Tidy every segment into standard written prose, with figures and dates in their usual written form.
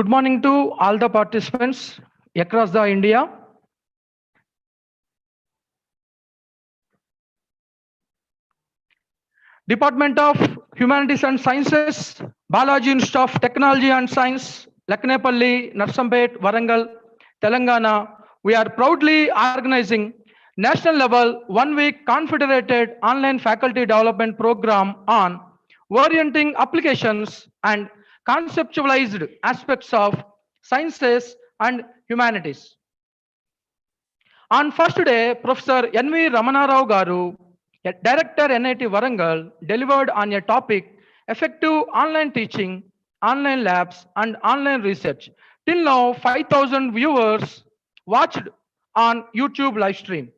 Good morning to all the participants across the India. Department of Humanities and Sciences, Balaji Institute of Technology and Science, Laknepalli, Narsampet, Warangal, Telangana. We are proudly organizing national level 1 week confederated online faculty development program on orienting applications and conceptualized aspects of sciences and humanities. On first day, Professor N.V. Ramanarao Garu, a director NIT Warangal, delivered on a topic effective online teaching, online labs, and online research. Till now, 5,000 viewers watched on YouTube live stream.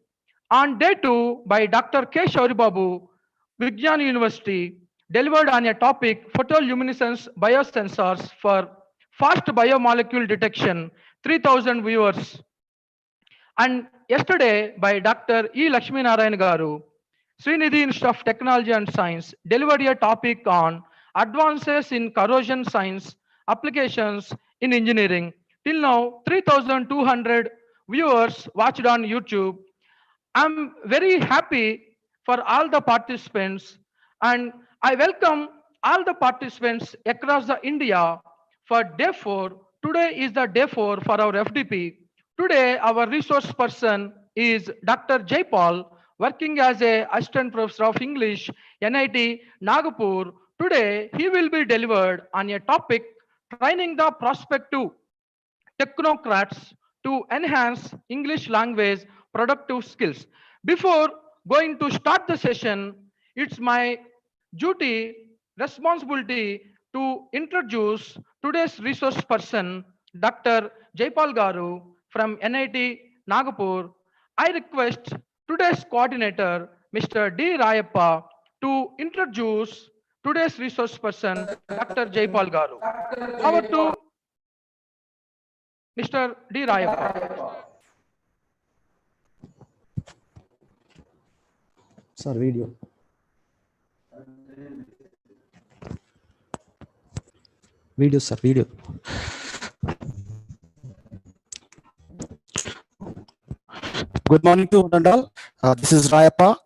On day 2, by Dr. K. Shauribabu, Vigyan University, delivered on a topic photoluminescence biosensors for fast biomolecule detection, 3,000 viewers. And yesterday, by Dr. E. Lakshmi Narayan Garu, Srinidhi Institute of Technology and Science delivered a topic on advances in corrosion science applications in engineering. Till now, 3,200 viewers watched on YouTube. I'm very happy for all the participants, and I welcome all the participants across the India for day 4. Today is the day 4 for our FDP. Today, our resource person is Dr. Jaipal, working as a assistant professor of English, NIT Nagpur. Today, he will be delivered on a topic training the prospective technocrats to enhance English language productive skills. Before going to start the session, it's my duty, responsibility to introduce today's resource person, Dr. Jaipal Garu from NIT Nagpur. I request today's coordinator, Mr. D. Rayappa, to introduce today's resource person, Dr. Jaipal Garu. Over to Mr. D. Rayappa. Sir, video. Video, sir, video. Good morning to one and all. This is Rayappa.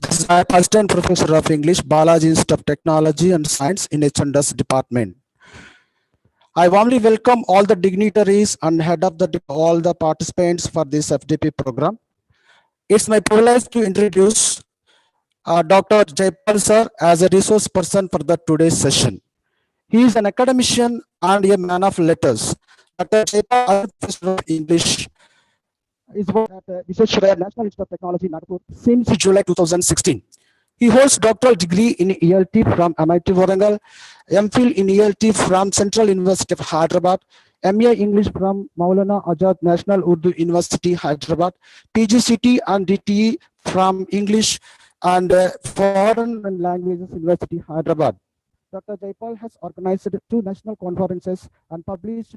This is Rayappa, Assistant Professor of English, Balaji Institute of Technology and Science in H&S Department. I warmly welcome all the dignitaries and head of all the participants for this FDP program. It's my privilege to introduce Dr. Jaipal sir as a resource person for the today's session. He is an academician and a man of letters. Dr. Jaipal, Professor of English, is working at Research National Institute of Technology, Nagpur, since July 2016. He holds doctoral degree in ELT from MIT Warangal, MPhil in ELT from Central University of Hyderabad, MA English from Maulana Azad National Urdu University, Hyderabad, PGCT and DTE from English and Foreign and Languages University, Hyderabad. Dr. Jaipal has organized 2 national conferences and published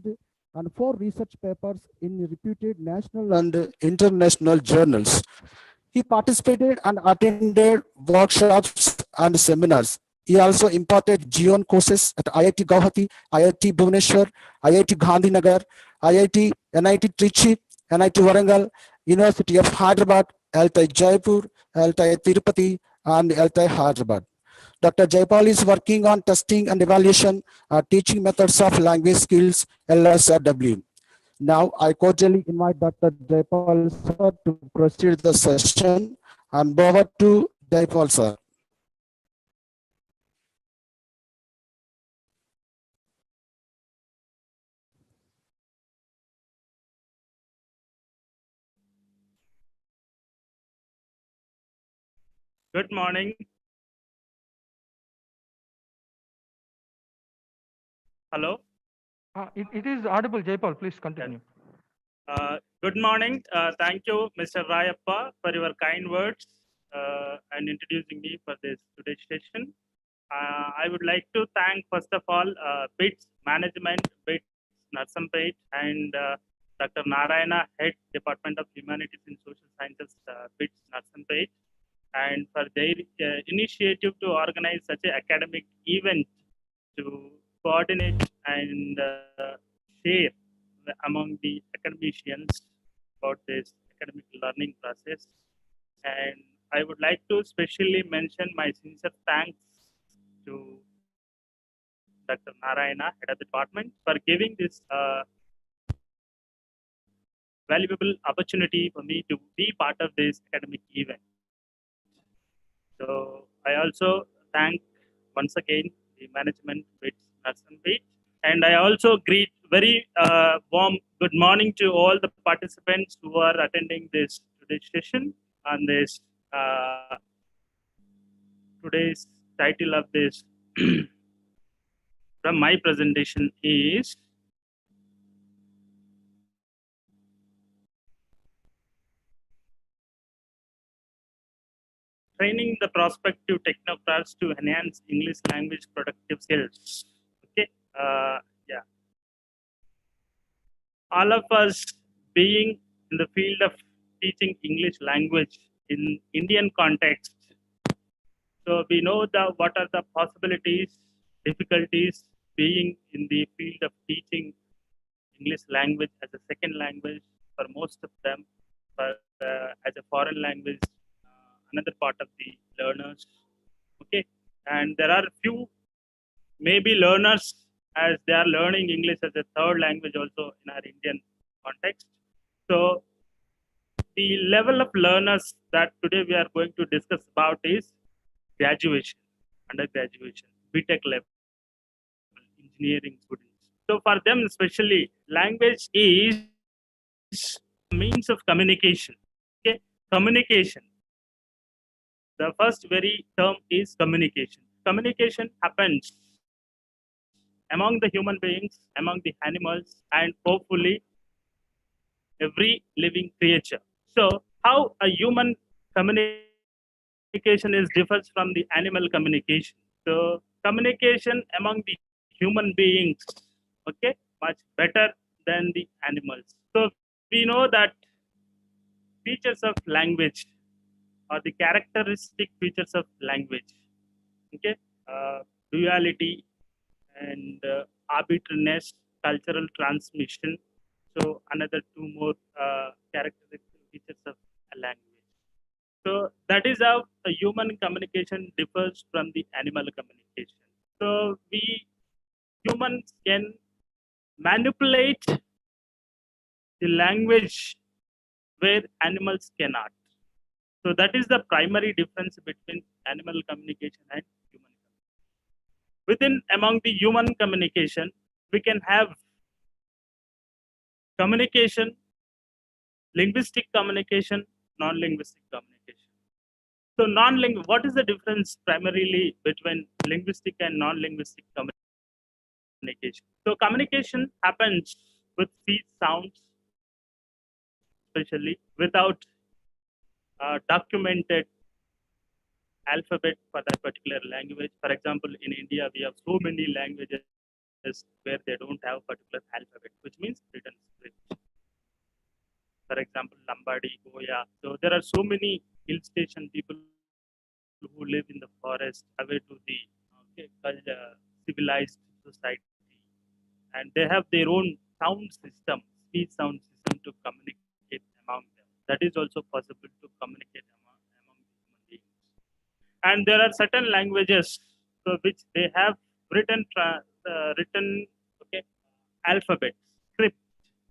4 research papers in reputed national and international journals. He participated and attended workshops and seminars. He also imparted GEON courses at IIT Guwahati, IIT Bhubaneswar, IIT Gandhinagar, IIT, NIT Trichy, NIT Warangal, University of Hyderabad, LTI Jaipur, LTI Tirupati, and LTI Hyderabad. Dr. Jaipal is working on testing and evaluation, teaching methods of language skills, LSW. Now, I cordially invite Dr. Jaipal sir to proceed the session, and over to Jaipal sir. Good morning. Hello. It is audible, Jaipal. Please continue. Good morning. Thank you, Mr. Rayappa, for your kind words and introducing me for this today's session. I would like to thank, first of all, BITS management, BITS Narsampet, and Dr. Narayana, Head Department of Humanities and Social Sciences, BITS Narsampet, and for their initiative to organize such an academic event to coordinate and share among the academicians about this academic learning process. And I would like to specially mention my sincere thanks to Dr. Narayana, head of the department, for giving this valuable opportunity for me to be part of this academic event. So I also thank once again the management with Narsum Beach. And I also greet very warm good morning to all the participants who are attending this today's session on this today's title of this from my presentation is training the prospective technocrats to enhance English language productive skills. Okay, yeah. All of us being in the field of teaching English language in Indian context, so we know what are the possibilities, difficulties being in the field of teaching English language as a second language for most of them, but as a foreign language, another part of the learners. Okay, and there are few maybe learners as they are learning English as a third language also in our Indian context. So the level of learners that today we are going to discuss about is graduation, undergraduation, BTech level, engineering students. So for them especially, language is means of communication. Okay, communication. The first very term is communication. Communication happens among the human beings, among the animals, and hopefully every living creature. So, how a human communication is differs from the animal communication. So, communication among the human beings, okay, much better than the animals. So, we know that features of language or the characteristic features of language, okay, duality and arbitrariness, cultural transmission. So another two more characteristic features of a language. So that is how a human communication differs from the animal communication. So we humans can manipulate the language where animals cannot. So that is the primary difference between animal communication and human communication. Within among the human communication, we can have communication, linguistic communication, non-linguistic communication. So what is the difference primarily between linguistic and non-linguistic communication? So communication happens with speech sounds, especially without documented alphabet for that particular language. For example, in India, we have so many languages where they don't have particular alphabet, which means written script. For example, Lambadi, Goya. So there are so many hill station people who live in the forest away to the civilized society, and they have their own sound system, speech sound system to communicate among them. That is also possible to communicate among human beings. And there are certain languages so which they have written okay, alphabet, script,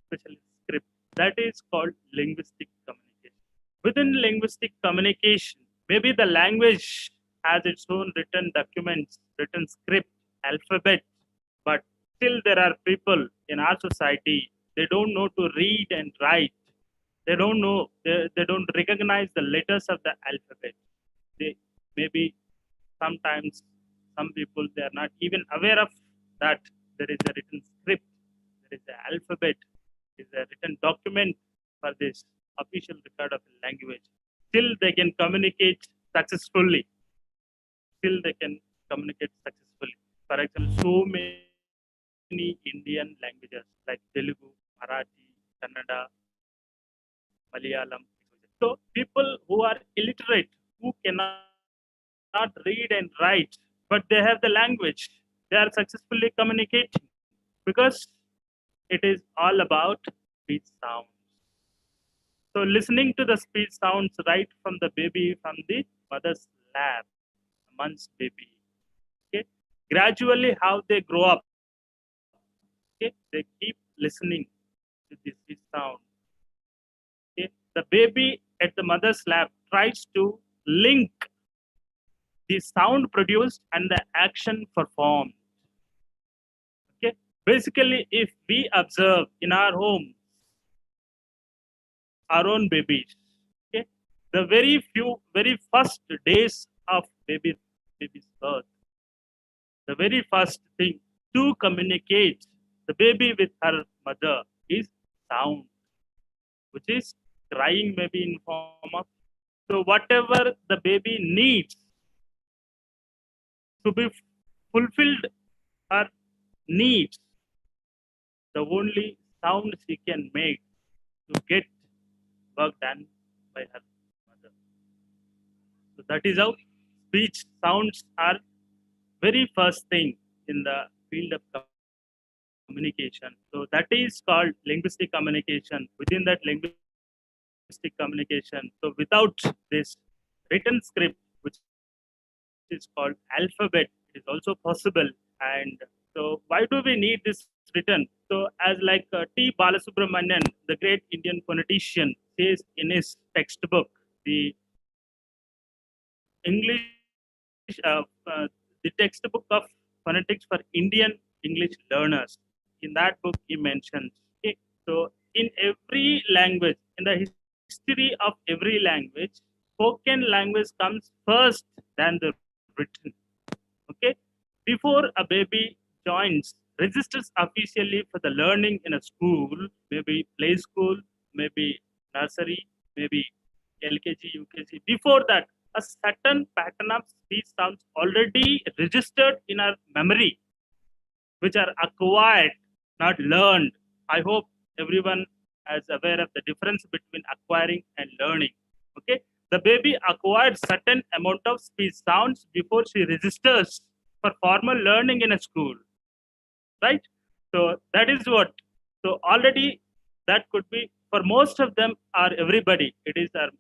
especially script. That is called linguistic communication. Within linguistic communication, maybe the language has its own written documents, written script, alphabet, but still there are people in our society, they don't know to read and write. They don't know, they don't recognize the letters of the alphabet. They maybe sometimes some people they are not even aware of that there is a written script, there is an alphabet, there is a written document for this official record of a language. Still they can communicate successfully. Still they can communicate successfully. For example, so many Indian languages like Telugu, Marathi, Kannada, Malayalam. So people who are illiterate, who cannot read and write, but they have the language. they are successfully communicating because it is all about speech sounds. So listening to the speech sounds right from the baby from the mother's lap, a month's baby. Okay, gradually how they grow up. Okay, they keep listening to this speech sound. Okay, the baby at the mother's lap tries to link the sound produced and the action performed. Okay, basically, if we observe in our home our own babies, okay, the very first days of baby's birth, the very first thing to communicate the baby with her mother is sound, which is crying, maybe in form of. So whatever the baby needs to be fulfilled, her needs, the only sound she can make to get work done by her mother. So that is how speech sounds are very first thing in the field of communication. So that is called linguistic communication. Within that linguistic communication, so without this written script, which is called alphabet, it is also possible. And so why do we need this written? So as like T. Balasubramanian, the great Indian phonetician, says in his textbook, the English, the textbook of phonetics for Indian English learners. In that book, he mentions, okay, so in every language, in the history of every language, spoken language comes first than the written. Okay, before a baby joins, registers officially for the learning in a school, maybe play school, maybe nursery, maybe LKG, UKG. Before that, a certain pattern of speech sounds already registered in our memory, which are acquired, not learned. I hope everyone is aware of the difference between acquiring and learning. Okay, the baby acquired certain amount of speech sounds before she registers for formal learning in a school, right? So that is what. So already that could be for most of them or everybody. It is their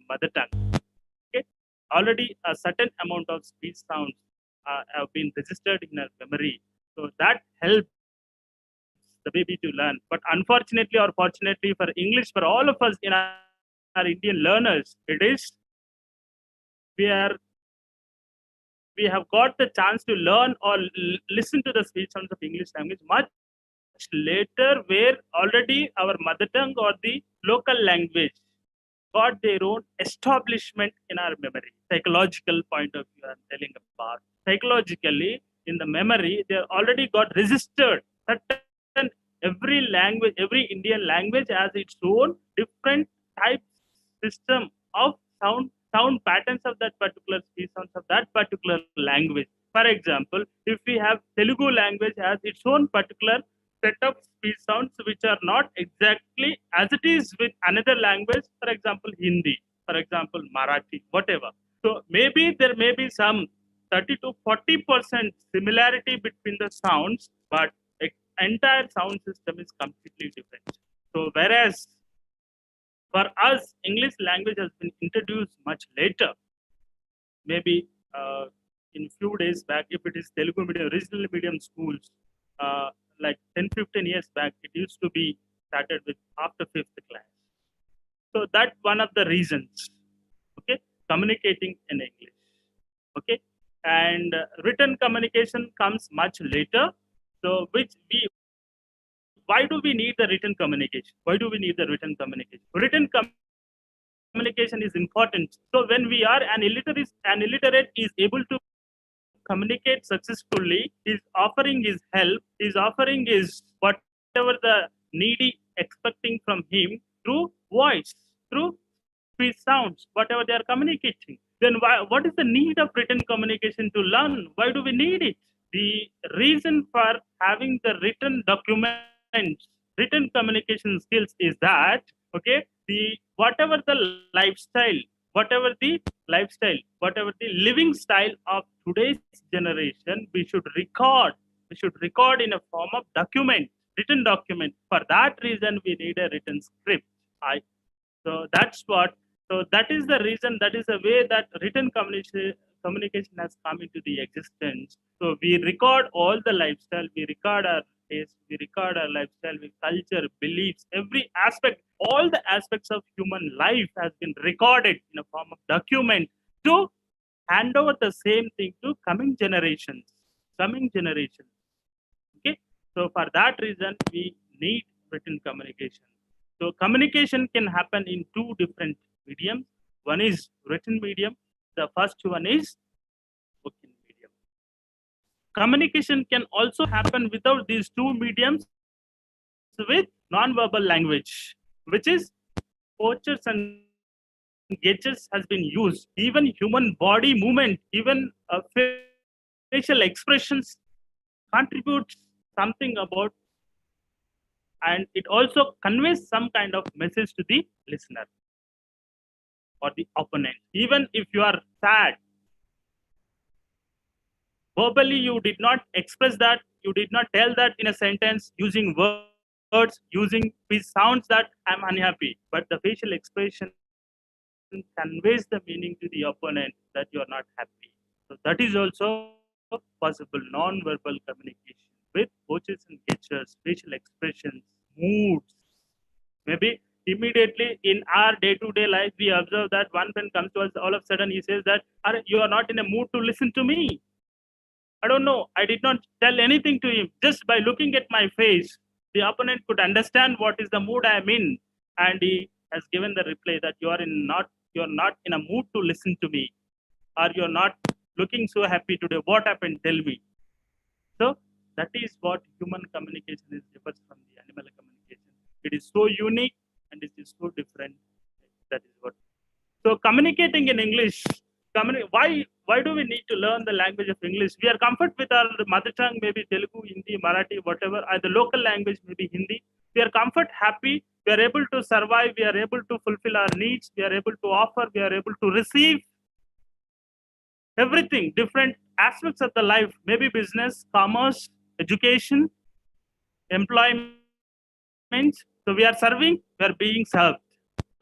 mother tongue. Okay, already a certain amount of speech sounds have been registered in our memory. So that helps the baby to learn. But unfortunately or fortunately for English, for all of us in our Indian learners, it is we are we have got the chance to learn or listen to the speech sounds of English language much later, where already our mother tongue or the local language got their own establishment in our memory. Psychological point of view, I'm telling about. Psychologically, in the memory, they already got registered. Certain every language, every Indian language has its own different type system of sound patterns of that particular speech sounds of that particular language. For example, if we have Telugu language has its own particular set of speech sounds which are not exactly as it is with another language, for example, Hindi, for example, Marathi, whatever. So maybe there may be some 30 to 40% similarity between the sounds, but the entire sound system is completely different. So whereas for us, English language has been introduced much later, maybe in few days back, if it is Telugu medium, regional medium schools, like 10, 15 years back, it used to be started with after 5th class. So that's one of the reasons, okay, communicating in English, okay, and written communication comes much later. So why do we need the written communication? Why do we need the written communication? Written communication is important. So when we are an illiterate is able to communicate successfully, is offering his help, is offering his whatever the needy expecting from him through voice, through speech sounds, whatever they are communicating. Then what is the need of written communication to learn? Why do we need it? The reason for having the written documents, written communication skills is that, okay, the whatever the lifestyle whatever the lifestyle, whatever the living style of today's generation, we should record. We should record in a form of document, written document. For that reason, we need a written script. So that's what. So that is the reason. That is the way that written communication has come into the existence. So we record all the lifestyle. We record our taste. We record our lifestyle, we culture, beliefs, every aspect. All the aspects of human life has been recorded in a form of document to hand over the same thing to coming generations. Coming generations. Okay. So for that reason, we need written communication. So communication can happen in two different mediums. One is written medium. The first one is spoken medium. Communication can also happen without these two mediums with non-verbal language, which is postures and gestures has been used. Even human body movement, even facial expressions contributes something about, and it also conveys some kind of message to the listener or the opponent. Even if you are sad, verbally you did not express that, you did not tell that in a sentence using words, using sounds that I'm unhappy, but the facial expression conveys the meaning to the opponent that you are not happy. So that is also possible non-verbal communication with postures and gestures, facial expressions, moods. Maybe immediately in our day-to-day life, we observe that one friend comes to us, all of a sudden he says that, you are not in a mood to listen to me. I don't know. I did not tell anything to him. Just by looking at my face, the opponent could understand what is the mood I am in, and he has given the reply that you are not in a mood to listen to me, or you are not looking so happy today. What happened? Tell me. So that is what human communication is differs from the animal communication. It is so unique and it is so different. That is what. So communicating in English. Why do we need to learn the language of English? We are comfort with our mother tongue, maybe Telugu, Hindi, Marathi, whatever, or the local language, maybe Hindi. We are comfort, happy. We are able to survive. We are able to fulfill our needs. We are able to offer. We are able to receive everything, different aspects of the life, maybe business, commerce, education, employment. So we are serving, we are being served.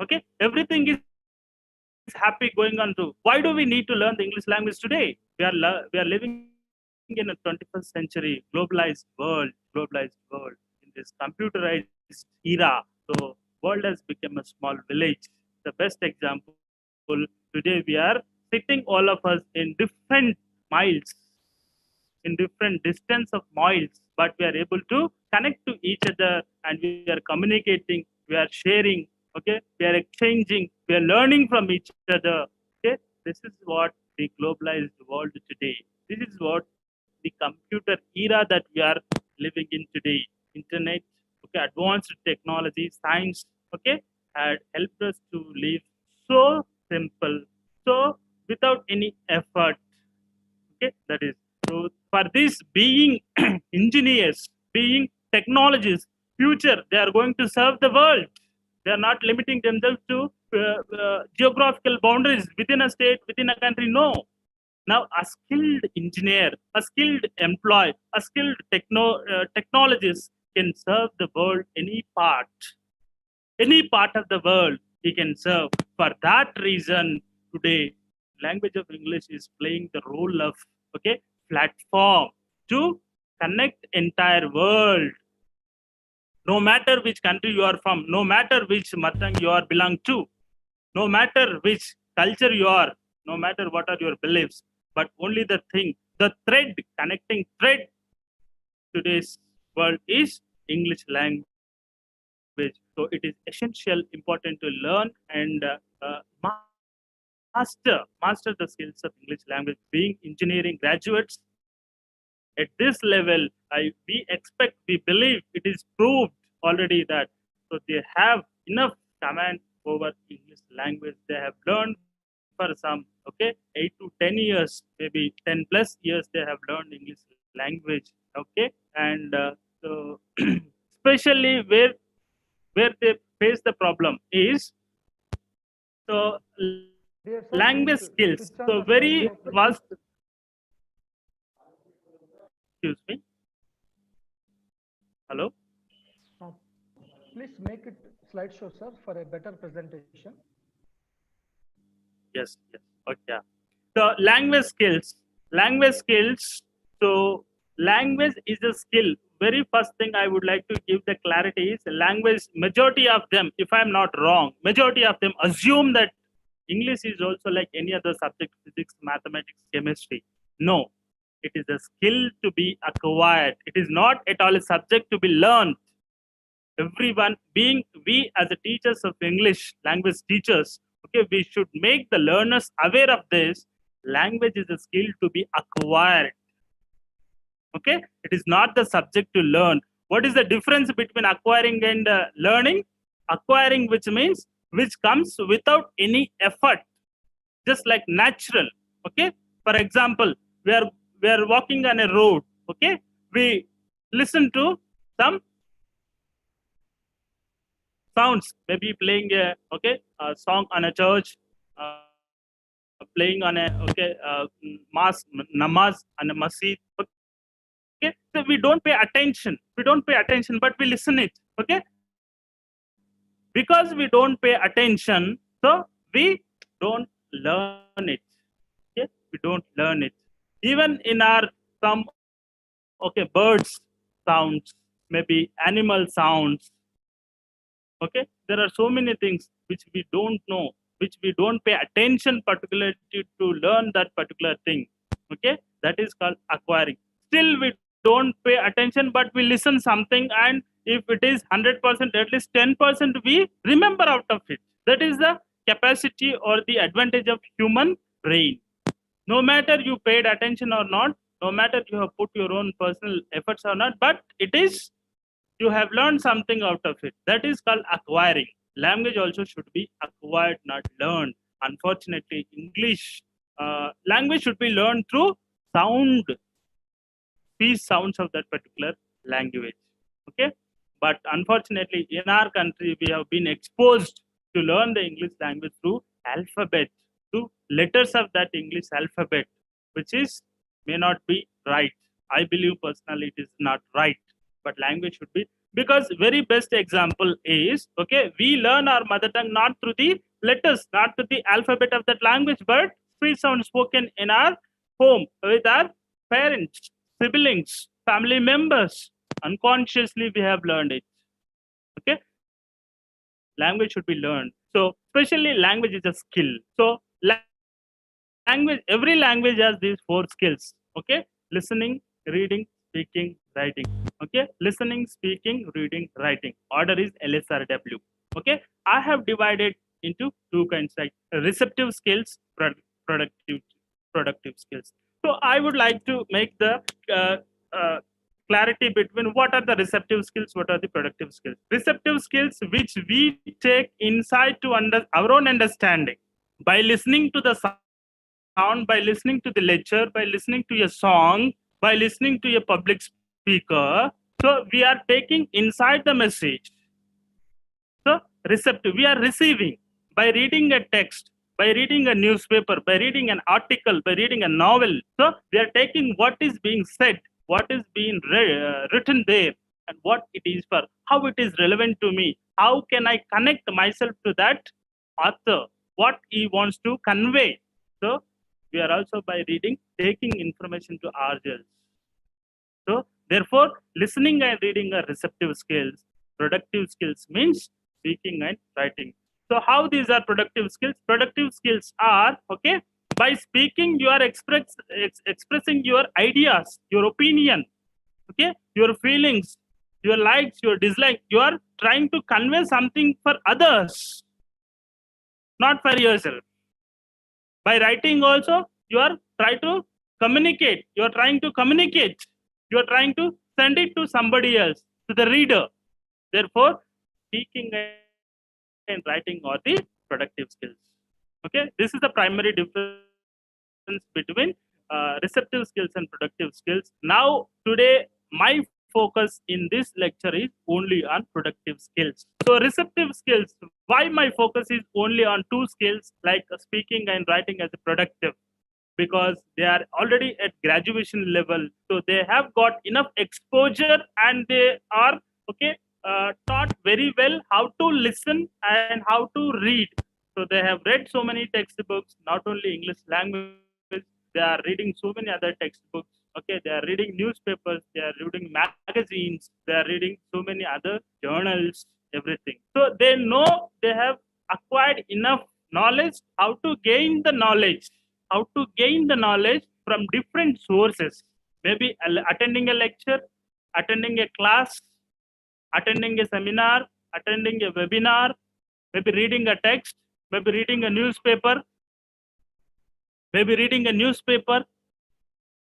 Okay, everything is happy going on to. Why do we need to learn the English language today? We are living in a 21st century globalized world, in this computerized era. So world has become a small village. The best example, today we are sitting all of us in different miles, in different distance of miles, but we are able to connect to each other, and we are communicating, we are sharing, okay, we are exchanging, we are learning from each other. Okay, this is what the globalized world today. This is what the computer era that we are living in today. Internet, okay, advanced technology, science, okay, had helped us to live so simple, so without any effort. Okay, that is. So for this, being engineers, being technologists, future, they are going to serve the world. They are not limiting themselves to geographical boundaries within a state, within a country. No. Now, a skilled engineer, a skilled employee, a skilled technologist can serve the world any part of the world he can serve. For that reason, today, language of English is playing the role of, okay, platform to connect entire world. No matter which country you are from, no matter which mother tongue you are belong to, no matter which culture you are, no matter what are your beliefs, but only the thing, the thread, connecting thread today's world is English language. So it is essential, important to learn and master the skills of English language. Being engineering graduates at this level, we expect, we believe it is proved already that so they have enough command over English language. They have learned for some 8 to 10 years, maybe 10+ years. They have learned English language. Okay, and so especially where they face the problem is, so language skills. So very vast. Excuse me. Hello. Please make it slideshow, sir, for a better presentation. Yes. Yes. Okay. Yeah. So language skills. Language skills. So language is a skill. Very first thing I would like to give the clarity is language. Majority of them, if I'm not wrong, majority of them assume that English is also like any other subject, physics, mathematics, chemistry. No, it is a skill to be acquired. It is not at all a subject to be learned. Everyone, being we as a teachers of English, language teachers, okay, we should make the learners aware of this. Language is a skill to be acquired. Okay, it is not the subject to learn. What is the difference between acquiring and learning? Acquiring, which means which comes without any effort, just like natural. Okay, for example, we are walking on a road. Okay, we listen to some sounds, maybe playing a song on a church, playing on a mass namaz on a masjid. Okay, so we don't pay attention. We don't pay attention, but we listen it. Okay, because we don't pay attention, so we don't learn it. Okay, we don't learn it. Even in our some birds sounds, maybe animal sounds. Okay, there are so many things which we don't know, which we don't pay attention particularly to learn that particular thing. Okay, that is called acquiring. Still we don't pay attention, but we listen something, and if it is 100%, at least 10% we remember out of it. That is the capacity or the advantage of human brain. No matter you paid attention or not, no matter you have put your own personal efforts or not, but it is, you have learned something out of it. That is called acquiring. Language also should be acquired, not learned. Unfortunately, English language should be learned through sound, speech sounds of that particular language. Okay, but unfortunately, in our country, we have been exposed to learn the English language through alphabet, through letters of that English alphabet, which is may not be right. I believe personally it is not right, but language should be, because very best example is, okay, we learn our mother tongue not through the letters, not through the alphabet of that language, but speech sound spoken in our home with our parents, siblings, family members. Unconsciously we have learned it. Okay, language should be learned. So especially language is a skill. So language, every language has these four skills. Okay, listening, reading, speaking, writing. Okay, listening, speaking, reading, writing. Order is LSRW. Okay, I have divided into two kinds, like receptive skills, productive skills. So I would like to make the clarity between what are the receptive skills, what are the productive skills. Receptive skills which we take inside to our own understanding by listening to the sound, by listening to the lecture, by listening to a song, by listening to a public speaker. So we are taking inside the message. So receptive, we are receiving by reading a text, by reading a newspaper, by reading an article, by reading a novel. So we are taking what is being said, what is being written there, and what it is for, how it is relevant to me, how can I connect myself to that author, what he wants to convey. So we are also by reading taking information to ourselves. So therefore, listening and reading are receptive skills. Productive skills means speaking and writing. So how these are productive skills? Productive skills are, okay, by speaking you are expressing your ideas, your opinion, okay, your feelings, your likes, your dislikes. You are trying to convey something for others, not for yourself. By writing also, you are trying to communicate. You are trying to communicate. You are trying to send it to somebody else, to the reader. Therefore, speaking and writing are the productive skills. Okay, this is the primary difference between receptive skills and productive skills. Now, today, my focus in this lecture is only on productive skills. So receptive skills, why my focus is only on two skills like speaking and writing as a productive? Because they are already at graduation level, so they have got enough exposure and they are taught very well how to listen and how to read. So they have read so many textbooks, not only English language, they are reading so many other textbooks. Okay, they are reading newspapers, they are reading magazines, they are reading so many other journals, everything. So they know, they have acquired enough knowledge, how to gain the knowledge, from different sources. Maybe attending a lecture, attending a class, attending a seminar, attending a webinar, maybe reading a text, maybe reading a newspaper,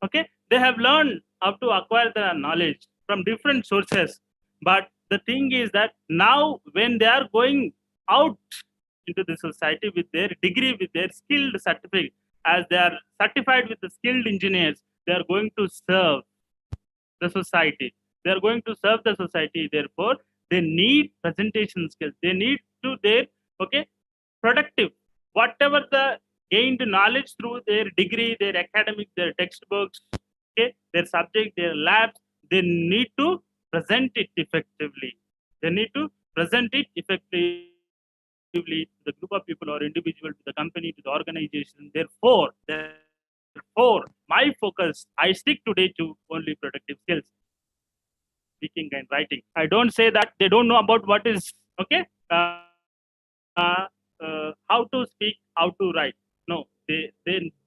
Okay, they have learned how to acquire the knowledge from different sources. But the thing is that now when they are going out into the society with their degree, with their skilled certificate, as they are certified with the skilled engineers, they are going to serve the society. They are going to serve the society. Therefore, they need presentation skills. They need to their productive, whatever the gained knowledge through their degree, their academic, their textbooks, their subject, their labs, they need to present it effectively. They need to present it effectively to the group of people or individual, to the company, to the organization. Therefore, my focus, I stick today to only productive skills, speaking and writing. I don't say that they don't know about what is uh, how to speak, how to write. No, they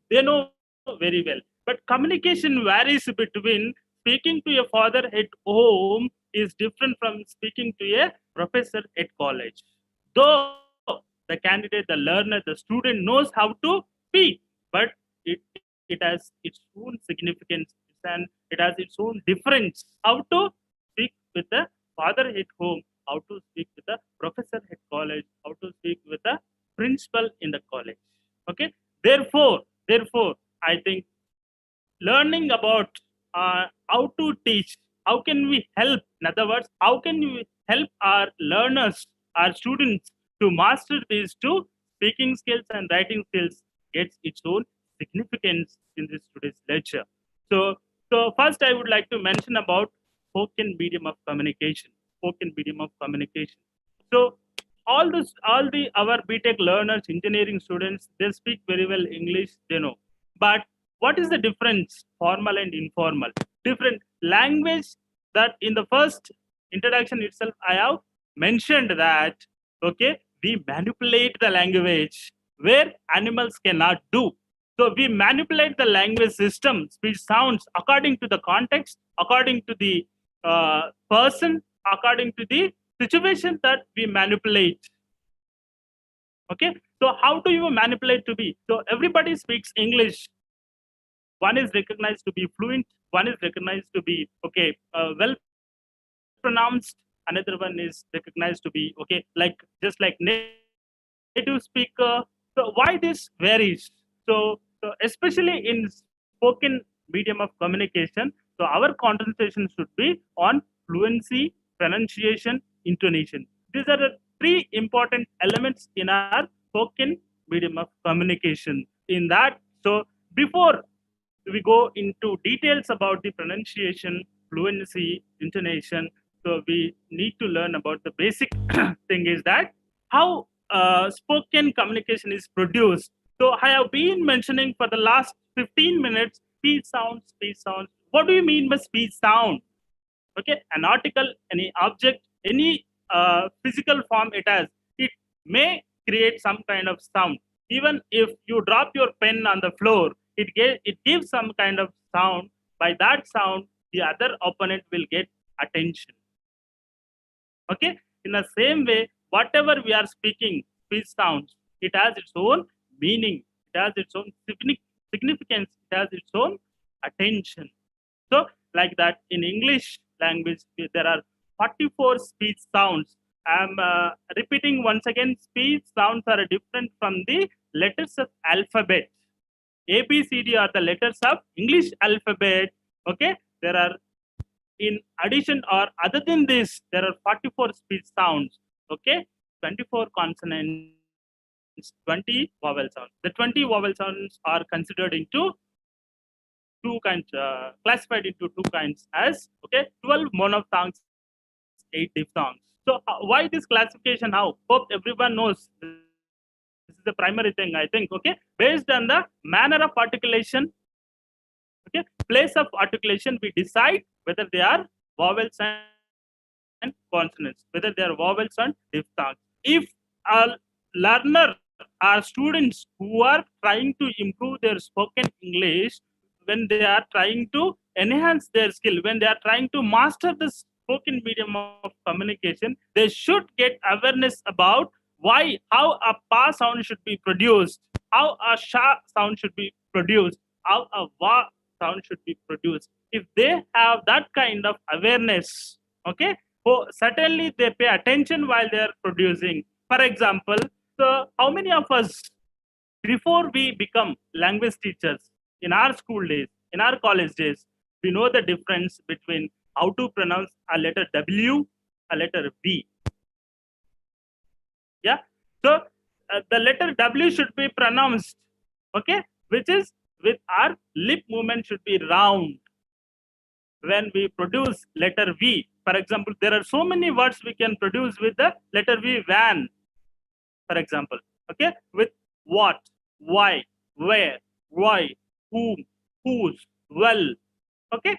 know very well. But communication varies between speaking to a father at home is different from speaking to a professor at college. Though the candidate, the learner, the student knows how to speak, but it has its own significance and it has its own difference. How to speak with the father at home, how to speak with the professor at college, how to speak with the principal in the college. Okay, therefore, I think learning about how to teach, how can we help? In other words, how can we help our learners, our students to master these two speaking skills and writing skills gets its own significance in this today's lecture. So first I would like to mention about spoken medium of communication. Spoken medium of communication. So all the our BTech learners, engineering students, they speak very well English, they know. But what is the difference, formal and informal? Different language, that in the first introduction itself, I have mentioned that, we manipulate the language where animals cannot do. So we manipulate the language system, speech sounds according to the context, according to the person, according to the situation that we manipulate. Okay, so how do you manipulate to be? So everybody speaks English. One is recognized to be fluent, one is recognized to be well pronounced, another one is recognized to be like just like native speaker. So why this varies? So especially in spoken medium of communication, so our concentration should be on fluency, pronunciation, intonation. These are the three important elements in our spoken medium of communication. In that, so before we go into details about the pronunciation, fluency, intonation, so we need to learn about the basic thing is that how spoken communication is produced. So I have been mentioning for the last 15 minutes speech sound, speech sound. What do you mean by speech sound? An article, any object, any physical form it may create some kind of sound. Even if you drop your pen on the floor, it gives some kind of sound. By that sound, the other opponent will get attention. Okay, in the same way, whatever we are speaking, speech sounds, it has its own meaning, it has its own significance, it has its own attention. So like that, in English language, there are 44 speech sounds. I'm repeating once again, speech sounds are different from the letters of alphabet. A, B, C, D are the letters of English alphabet. Okay, there are in addition or other than this, there are 44 speech sounds. Okay, 24 consonants, 20 vowel sounds. The 20 vowel sounds are considered into two kinds, classified into two kinds as, okay, 12 monophthongs, 8 diphthongs. So why this classification? How? Hope everyone knows. This is the primary thing, I think. Okay, based on the manner of articulation, okay, place of articulation, we decide whether they are vowels and consonants, whether they are vowels and diphthongs. If a learner or students who are trying to improve their spoken English, when they are trying to enhance their skill, when they are trying to master the spoken medium of communication, they should get awareness about why, how a pa sound should be produced, how a sha sound should be produced, how a va sound should be produced. If they have that kind of awareness, okay, so certainly they pay attention while they are producing. For example, so how many of us, before we become language teachers in our school days, in our college days, we know the difference between how to pronounce a letter W, a letter V. Yeah. So the letter W should be pronounced, okay, which is with our lip movement should be round. When we produce letter V, for example, there are so many words we can produce with the letter V. Van, for example, okay, with what, why, where, why, whom, whose, well, okay.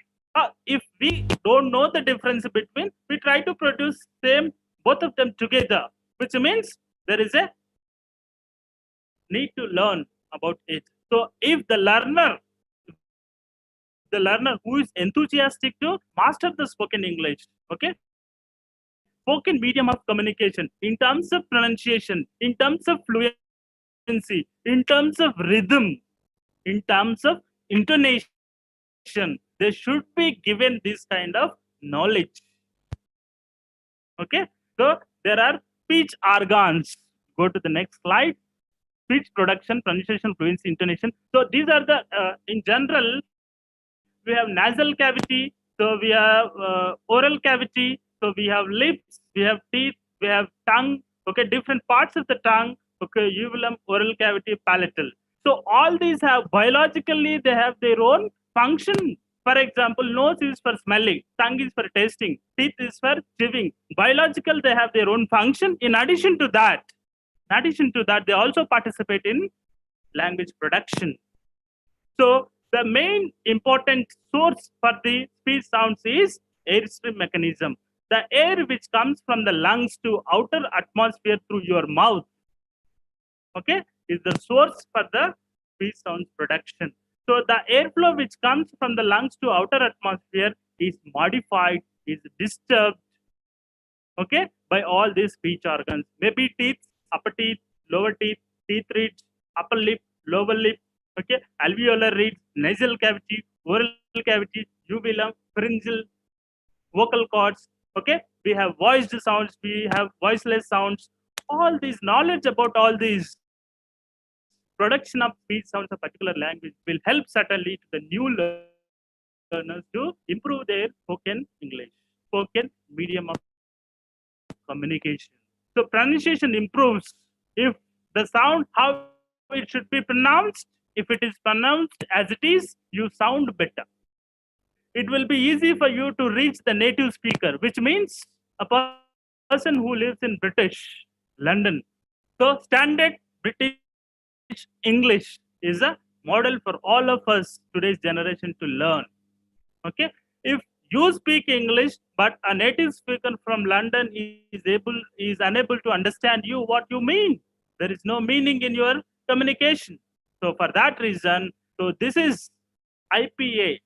If we don't know the difference between, we try to produce same both of them together, which means there is a need to learn about it. So if the learner who is enthusiastic to master the spoken English, okay, spoken medium of communication in terms of pronunciation, in terms of fluency, in terms of rhythm, in terms of intonation, they should be given this kind of knowledge. Okay, so there are speech organs. Go to the next slide. Speech production, pronunciation, fluency, intonation. So these are the, in general, we have nasal cavity, so we have oral cavity, so we have lips, we have teeth, we have tongue, okay, different parts of the tongue, okay, uvulum, oral cavity, palatal. So all these have, biologically, they have their own function. For example, nose is for smelling, tongue is for tasting, teeth is for chewing. Biological, they have their own function. In addition to that, they also participate in language production. So the main important source for the speech sounds is airstream mechanism. The air which comes from the lungs to outer atmosphere through your mouth, okay, is the source for the speech sounds production. So the airflow which comes from the lungs to outer atmosphere is modified, is disturbed, okay, by all these speech organs. Maybe teeth, upper teeth, lower teeth, teeth reeds, upper lip, lower lip, okay, alveolar reeds, nasal cavity, oral cavity, uvulum, pharyngeal, vocal cords, okay. We have voiced sounds, we have voiceless sounds. All this knowledge about all these production of speech sounds of particular language will help certainly to the new learners to improve their spoken English, spoken medium of communication. So pronunciation improves if the sound, how it should be pronounced, if it is pronounced as it is, you sound better. It will be easy for you to reach the native speaker, which means a person who lives in British London. So standard British English is a model for all of us today's generation to learn. Okay, if you speak English, but a native speaker from London is unable to understand you what you mean, there is no meaning in your communication. So for that reason, so this is IPA,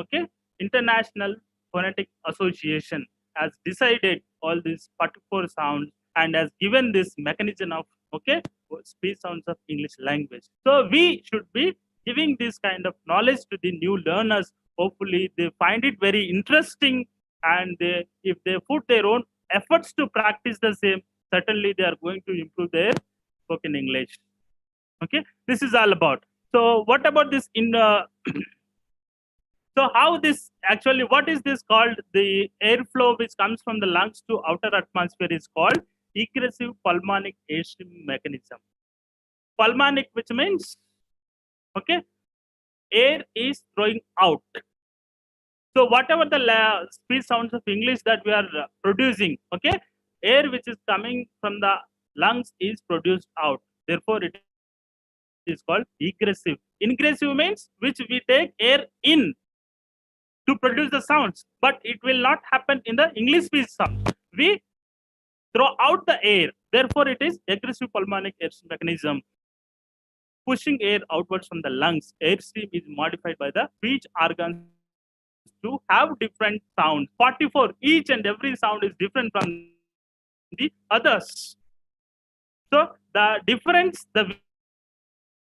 okay, International Phonetic Association has decided all these 44 sounds and has given this mechanism of, okay, speech sounds of English language. So we should be giving this kind of knowledge to the new learners. Hopefully they find it very interesting, and if they put their own efforts to practice the same, certainly they are going to improve their spoken English. Okay, this is all about. So what about this in So how this actually, what is this called? The airflow which comes from the lungs to outer atmosphere is called egressive pulmonic airstream mechanism. Pulmonic, which means, okay, air is throwing out. So whatever the speech sounds of English that we are producing, okay, air which is coming from the lungs is produced out. Therefore, it is called egressive. Ingressive means which we take air in to produce the sounds, but it will not happen in the English speech sound. We throw out the air. Therefore, it is aggressive pulmonic airstream mechanism. Pushing air outwards from the lungs, airstream is modified by the speech organs to have different sounds. 44, each and every sound is different from the others. So the difference, the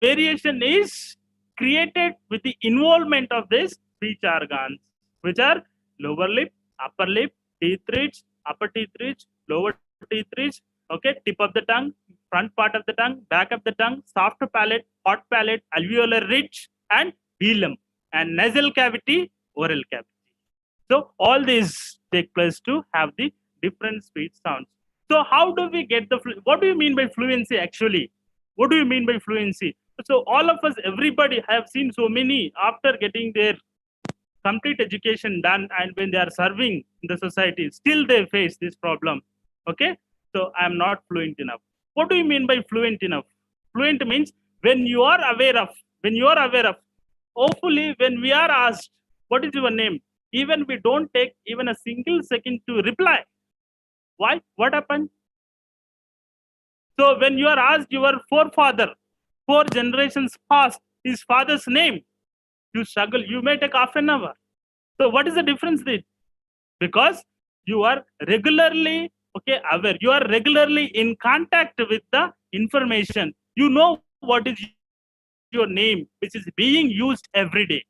variation is created with the involvement of these speech organs, which are lower lip, upper lip, teeth ridge, upper teeth ridge, lower teeth ridge, okay, tip of the tongue, front part of the tongue, back of the tongue, soft palate, hot palate, alveolar ridge, and velum, and nasal cavity, oral cavity. So all these take place to have the different speech sounds. So how do we get the, what do you mean by fluency actually? What do you mean by fluency? So all of us, everybody have seen so many after getting their complete education done, and when they are serving in the society, still they face this problem. Okay, so I am not fluent enough. What do you mean by fluent enough? Fluent means when you are aware of, hopefully when we are asked, what is your name? Even we don't take even a single second to reply. Why? What happened? So when you are asked your forefather, 4 generations past, his father's name, you struggle, you may take half an hour. So what is the difference then? Because you are regularly, okay, aware, you are regularly in contact with the information. You know what is your name, which is being used every day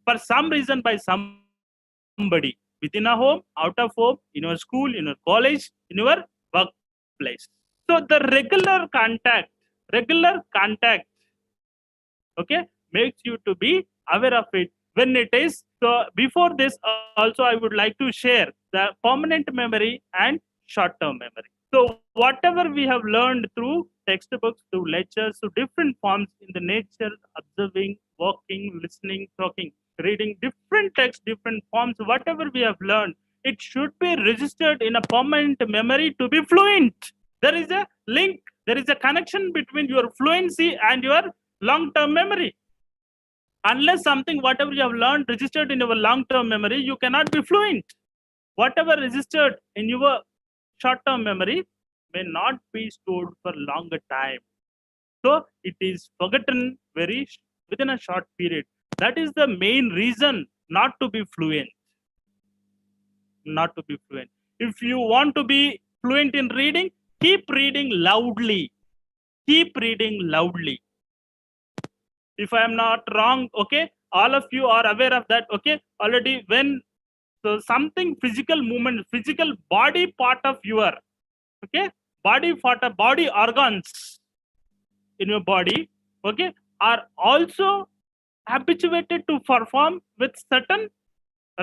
for some reason by somebody within a home, out of home, in your school, in your college, in your workplace. So the regular contact, okay, makes you to be aware of it when it is. So before this, also I would like to share the permanent memory and short-term memory. So whatever we have learned through textbooks, through lectures, through different forms in the nature, observing, walking, listening, talking, reading different texts, different forms, whatever we have learned, it should be registered in a permanent memory to be fluent. There is a link, there is a connection between your fluency and your long-term memory. Unless something, whatever you have learned, registered in your long-term memory, you cannot be fluent. Whatever registered in your short-term memory may not be stored for longer time. So it is forgotten within a short period. That is the main reason not to be fluent. Not to be fluent. If you want to be fluent in reading, keep reading loudly. Keep reading loudly. If I am not wrong, okay, all of you are aware of that, okay, already. When so something physical movement, physical body part of your, okay, body organs in your body, okay, are also habituated to perform with certain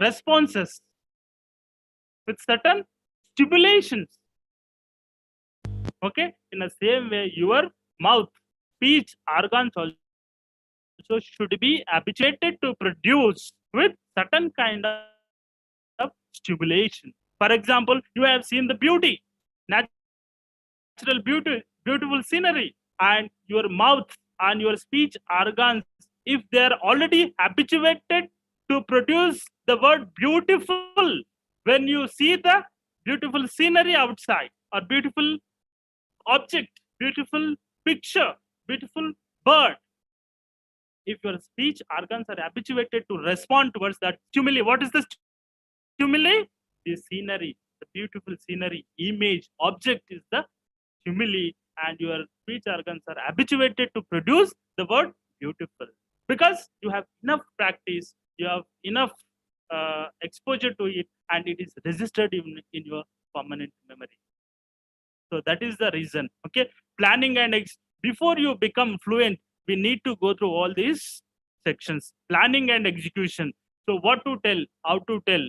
responses, with certain stimulations, okay. In the same way, your mouth, speech organs also should be habituated to produce with certain kind of stimulation. For example, you have seen the beauty, natural beauty, beautiful scenery, and your mouth and your speech organs, if they are already habituated to produce the word beautiful, when you see the beautiful scenery outside, or beautiful object, beautiful picture, beautiful bird, if your speech organs are habituated to respond towards that stimuli, what is the stimuli? The scenery, the beautiful scenery, image, object is the stimuli, and your speech organs are habituated to produce the word beautiful because you have enough practice, you have enough exposure to it, and it is registered in your permanent memory. So that is the reason. Okay, planning and before you become fluent, we need to go through all these sections: planning and execution. So what to tell, how to tell,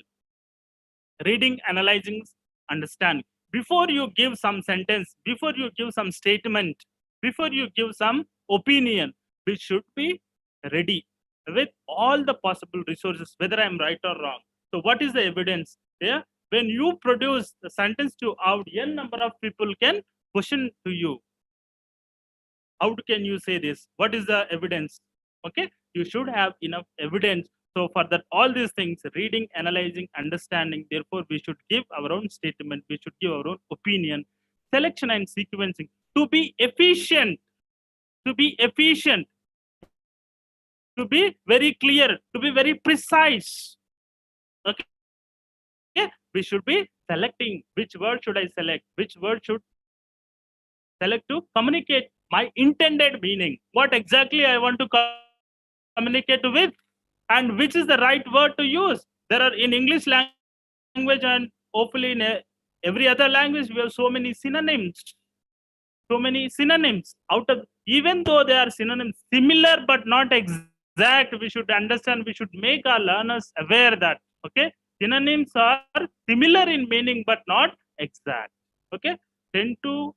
reading, analyzing, understanding. Before you give some sentence, before you give some statement, before you give some opinion, we should be ready with all the possible resources, whether I'm right or wrong. So what is the evidence? Yeah, when you produce the sentence to out, n number of people can question to you. How can you say this? What is the evidence? Okay, you should have enough evidence. So for that, all these things, reading, analyzing, understanding, therefore we should give our own statement, we should give our own opinion, selection and sequencing to be efficient, to be efficient, to be very clear, to be very precise. Okay, we should be selecting which word should I select, which word should select to communicate my intended meaning, what exactly I want to communicate with, and which is the right word to use. There are in English language and hopefully in every other language, we have so many synonyms. So many synonyms out of, even though they are synonyms, similar but not exact, we should understand, we should make our learners aware that, okay, synonyms are similar in meaning but not exact. Okay, 10 to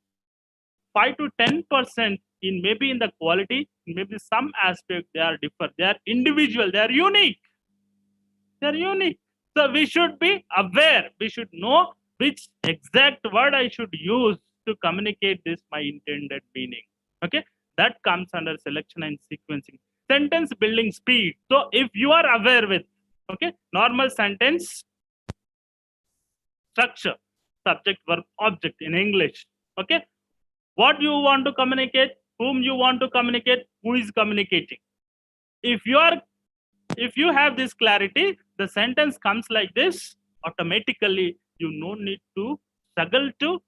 5 to 10% in maybe in the quality, maybe some aspect they are different, they are individual, they are unique. They're unique. So we should be aware. We should know which exact word I should use to communicate this my intended meaning. Okay, that comes under selection and sequencing. Sentence building speed. So if you are aware with, okay, normal sentence structure, subject, verb, object in English. Okay, what you want to communicate, whom you want to communicate, who is communicating. If you are, if you have this clarity, the sentence comes like this automatically. You no need to struggle to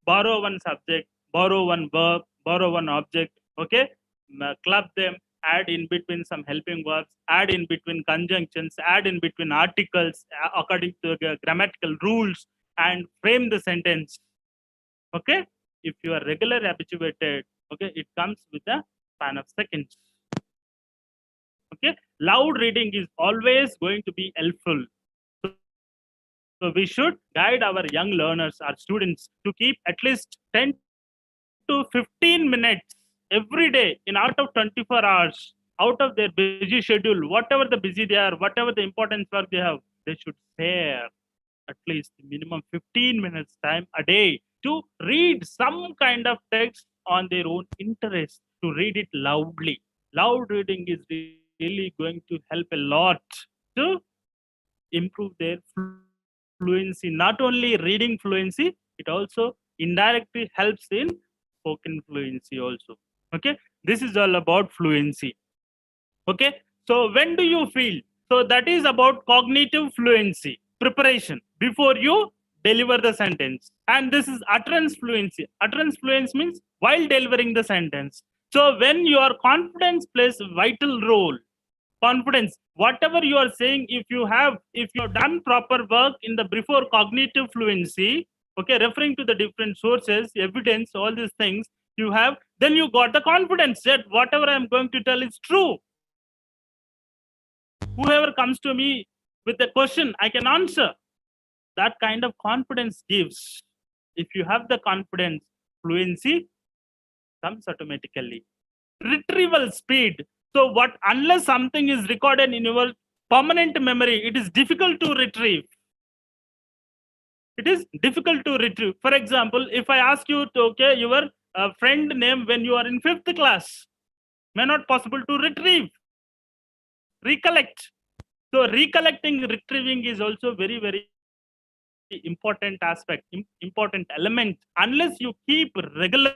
borrow one subject, borrow one verb, borrow one object. Okay, club them, add in between some helping verbs, add in between conjunctions, add in between articles according to the grammatical rules, and frame the sentence. Okay, if you are regular habituated, okay, it comes with a span of seconds. Okay, loud reading is always going to be helpful. So we should guide our young learners, our students, to keep at least 10 to 15 minutes every day in out of 24 hours, out of their busy schedule, whatever the busy they are, whatever the important work they have, they should spare at least minimum 15 minutes time a day to read some kind of text on their own interest, to read it loudly. Loud reading is really going to help a lot to improve their fluency. Not only reading fluency, it also indirectly helps in spoken fluency also. Okay, this is all about fluency. Okay, so when do you feel? So that is about cognitive fluency, preparation before you deliver the sentence. And this is utterance fluency. Utterance fluency means while delivering the sentence. So when your confidence plays a vital role, confidence, whatever you are saying, if you have done proper work in the before cognitive fluency, okay, referring to the different sources, evidence, all these things you have, then you got the confidence that whatever I'm going to tell is true. Whoever comes to me with a question, I can answer. That kind of confidence gives. If you have the confidence, fluency comes automatically. Retrieval speed. So what, unless something is recorded in your permanent memory, it is difficult to retrieve. It is difficult to retrieve. For example, if I ask you to, okay, your friend name when you are in 5th class, may not possible to retrieve, recollect. So recollecting, retrieving is also very, very important aspect, important element. Unless you keep regular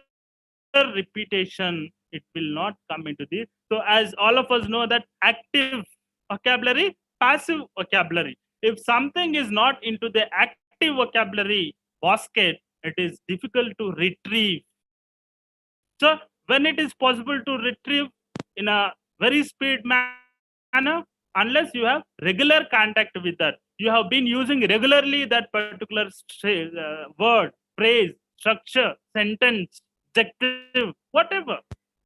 repetition, it will not come into this. So as all of us know that active vocabulary, passive vocabulary. If something is not into the active vocabulary basket, it is difficult to retrieve. So when it is possible to retrieve in a very speed manner, unless you have regular contact with that, you have been using regularly that particular word, phrase, structure, sentence, adjective, whatever.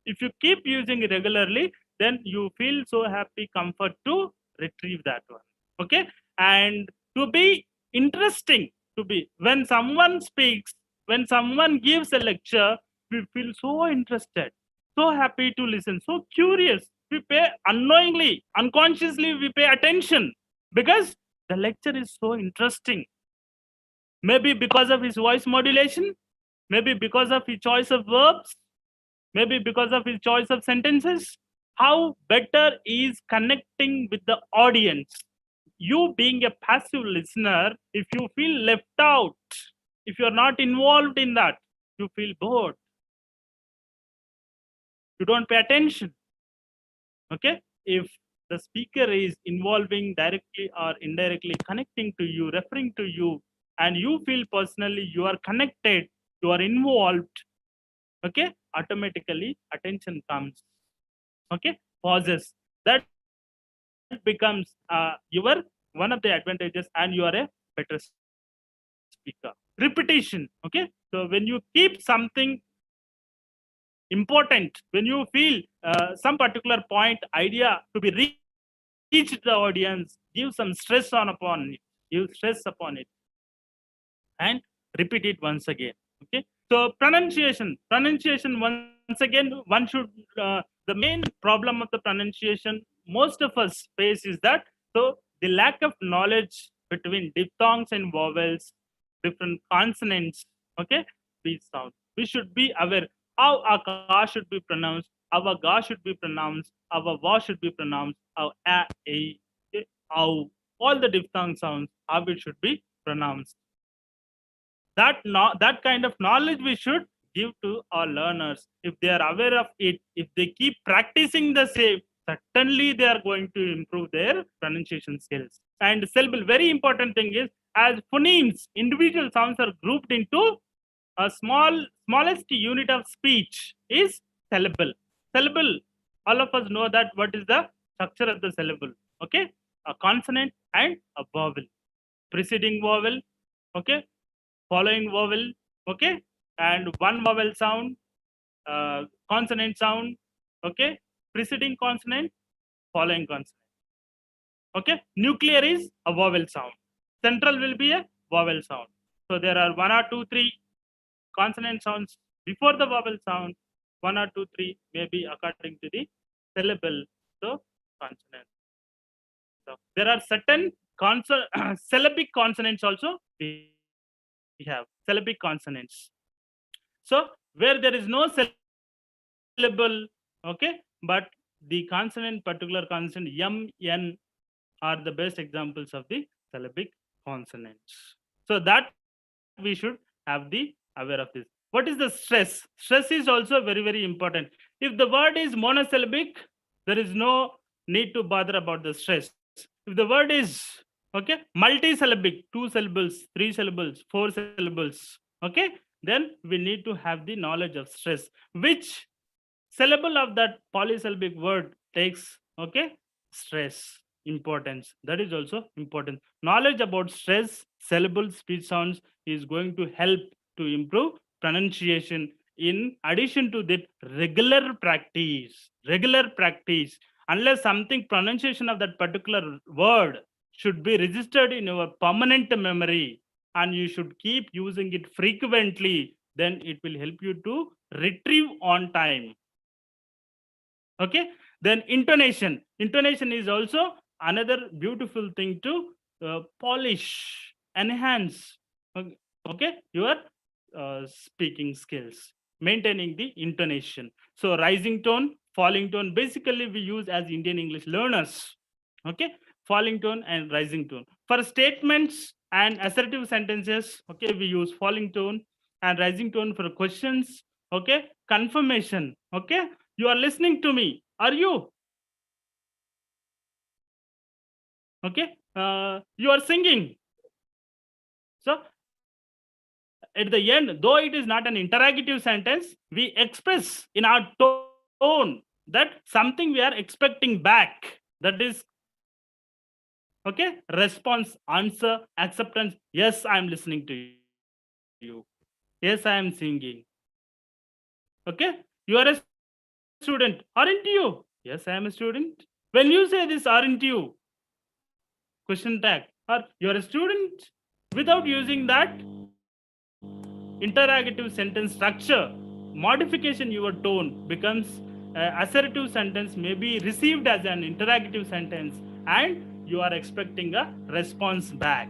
If you keep using it regularly, then you feel so happy, comfort to retrieve that one. Okay, and to be interesting, to be when someone speaks, when someone gives a lecture, we feel so interested, so happy to listen, so curious. We pay unknowingly, unconsciously, we pay attention because the lecture is so interesting. Maybe because of his voice modulation, maybe because of his choice of verbs, maybe because of his choice of sentences. How better is connecting with the audience. You being a passive listener, if you feel left out, if you're not involved in that, you feel bored. You don't pay attention. Okay? If the speaker is involving directly or indirectly connecting to you, referring to you, and you feel personally you are connected, you are involved, okay, automatically attention comes. Okay, pauses. That becomes your one of the advantages, and you are a better speaker. Repetition. Okay, so when you keep something important, when you feel some particular point idea to be reached the audience, give some stress on upon it, give stress upon it, and repeat it once again. Okay, so pronunciation once again, one should the main problem of the pronunciation most of us face is that, so the lack of knowledge between diphthongs and vowels, different consonants. Okay, these sounds we should be aware how our ka should be pronounced, our ga should be pronounced, our wa should be pronounced, our a, ow, all the diphthong sounds, how it should be pronounced. That kind of knowledge we should give to our learners. If they are aware of it, if they keep practicing the same, certainly they are going to improve their pronunciation skills. And syllable, very important thing is, as phonemes, individual sounds are grouped into a smallest unit of speech is syllable. Syllable, all of us know that what is the structure of the syllable. Okay, a consonant and a vowel, preceding vowel, okay, following vowel, okay, and one vowel sound, consonant sound, okay, preceding consonant, following consonant. Okay, nuclear is a vowel sound, central will be a vowel sound. So there are one or two three consonant sounds before the vowel sound, one or two three maybe according to the syllable. So consonant, so there are certain syllabic consonants also we have, syllabic consonants. So where there is no syllable, okay, but the consonant, particular consonant m, n are the best examples of the syllabic consonants. So that we should have the aware of this. What is the stress? Stress is also very, very important. If the word is monosyllabic, there is no need to bother about the stress. If the word is, okay, multisyllabic, 2 syllables, 3 syllables, 4 syllables, okay, then we need to have the knowledge of stress, which syllable of that polysyllabic word takes, okay, stress, importance. That is also important. Knowledge about stress, syllable, speech sounds is going to help to improve pronunciation. In addition to that, regular practice, unless something pronunciation of that particular word should be registered in your permanent memory, and you should keep using it frequently, then it will help you to retrieve on time. Okay, then intonation is also another beautiful thing to polish, enhance, okay, your speaking skills, maintaining the intonation. So rising tone, falling tone, basically we use as Indian English learners. Okay, falling tone and rising tone. For statements and assertive sentences, okay, we use falling tone and rising tone. For questions, okay, confirmation, okay, you are listening to me, are you? Okay, you are singing. So at the end, though it is not an interrogative sentence, we express in our tone that something we are expecting back. That is, okay, response, answer, acceptance. Yes, I am listening to you. Yes, I am singing. Okay, you are a student, aren't you? Yes, I am a student. When you say this, aren't you? question tag, or you're a student without using that interrogative sentence structure, modification your tone becomes assertive sentence may be received as an interrogative sentence, and you are expecting a response back.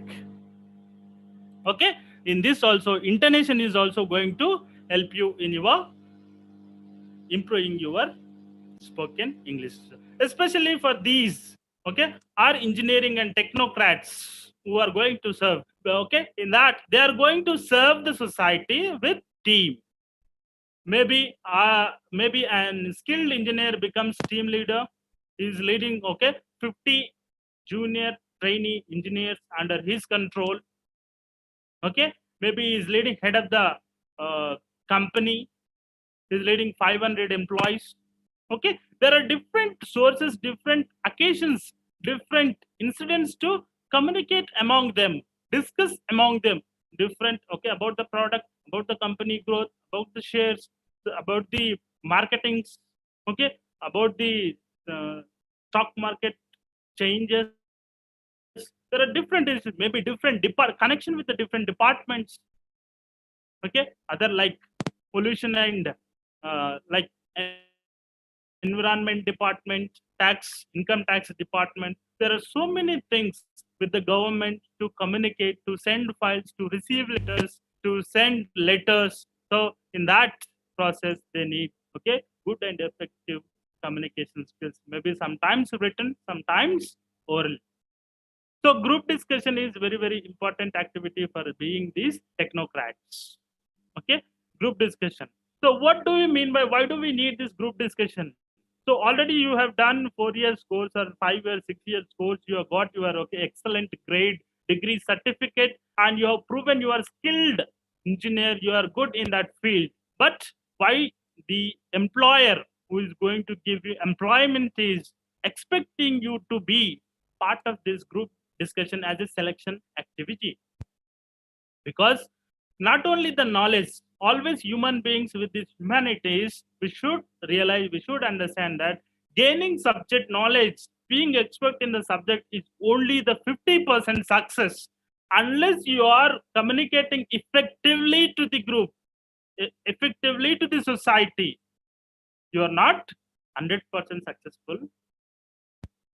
Okay, in this also intonation is also going to help you in your improving your spoken English, especially for these, okay, are engineering and technocrats who are going to serve. Okay, in that they are going to serve the society with team. Maybe an skilled engineer becomes team leader. He's leading, okay, 50 junior trainee engineers under his control. Okay, maybe he's leading head of the company. He's leading 500 employees. Okay, there are different sources, different occasions, different incidents to communicate among them, discuss among them different, okay, about the product, about the company growth, about the shares, about the marketings, okay, about the stock market changes. There are different issues, maybe different connection with the different departments, okay, other like pollution and like environment department, tax, income tax department. There are so many things with the government to communicate, to send files, to receive letters, to send letters. So in that process, they need, okay, good and effective communication skills. Maybe sometimes written, sometimes oral. So group discussion is very, very important activity for being these technocrats. Okay, group discussion. So what do we mean by why do we need this group discussion? So already you have done 4 years course or 5 years, 6 years course. You have got your, okay, excellent grade, degree, certificate, and you have proven you are skilled engineer. You are good in that field. But why the employer who is going to give you employment is expecting you to be part of this group discussion as a selection activity? Because not only the knowledge, always human beings with these humanities, we should realize, we should understand that gaining subject knowledge, being expert in the subject is only the 50% success. Unless you are communicating effectively to the group, effectively to the society, you are not 100% successful,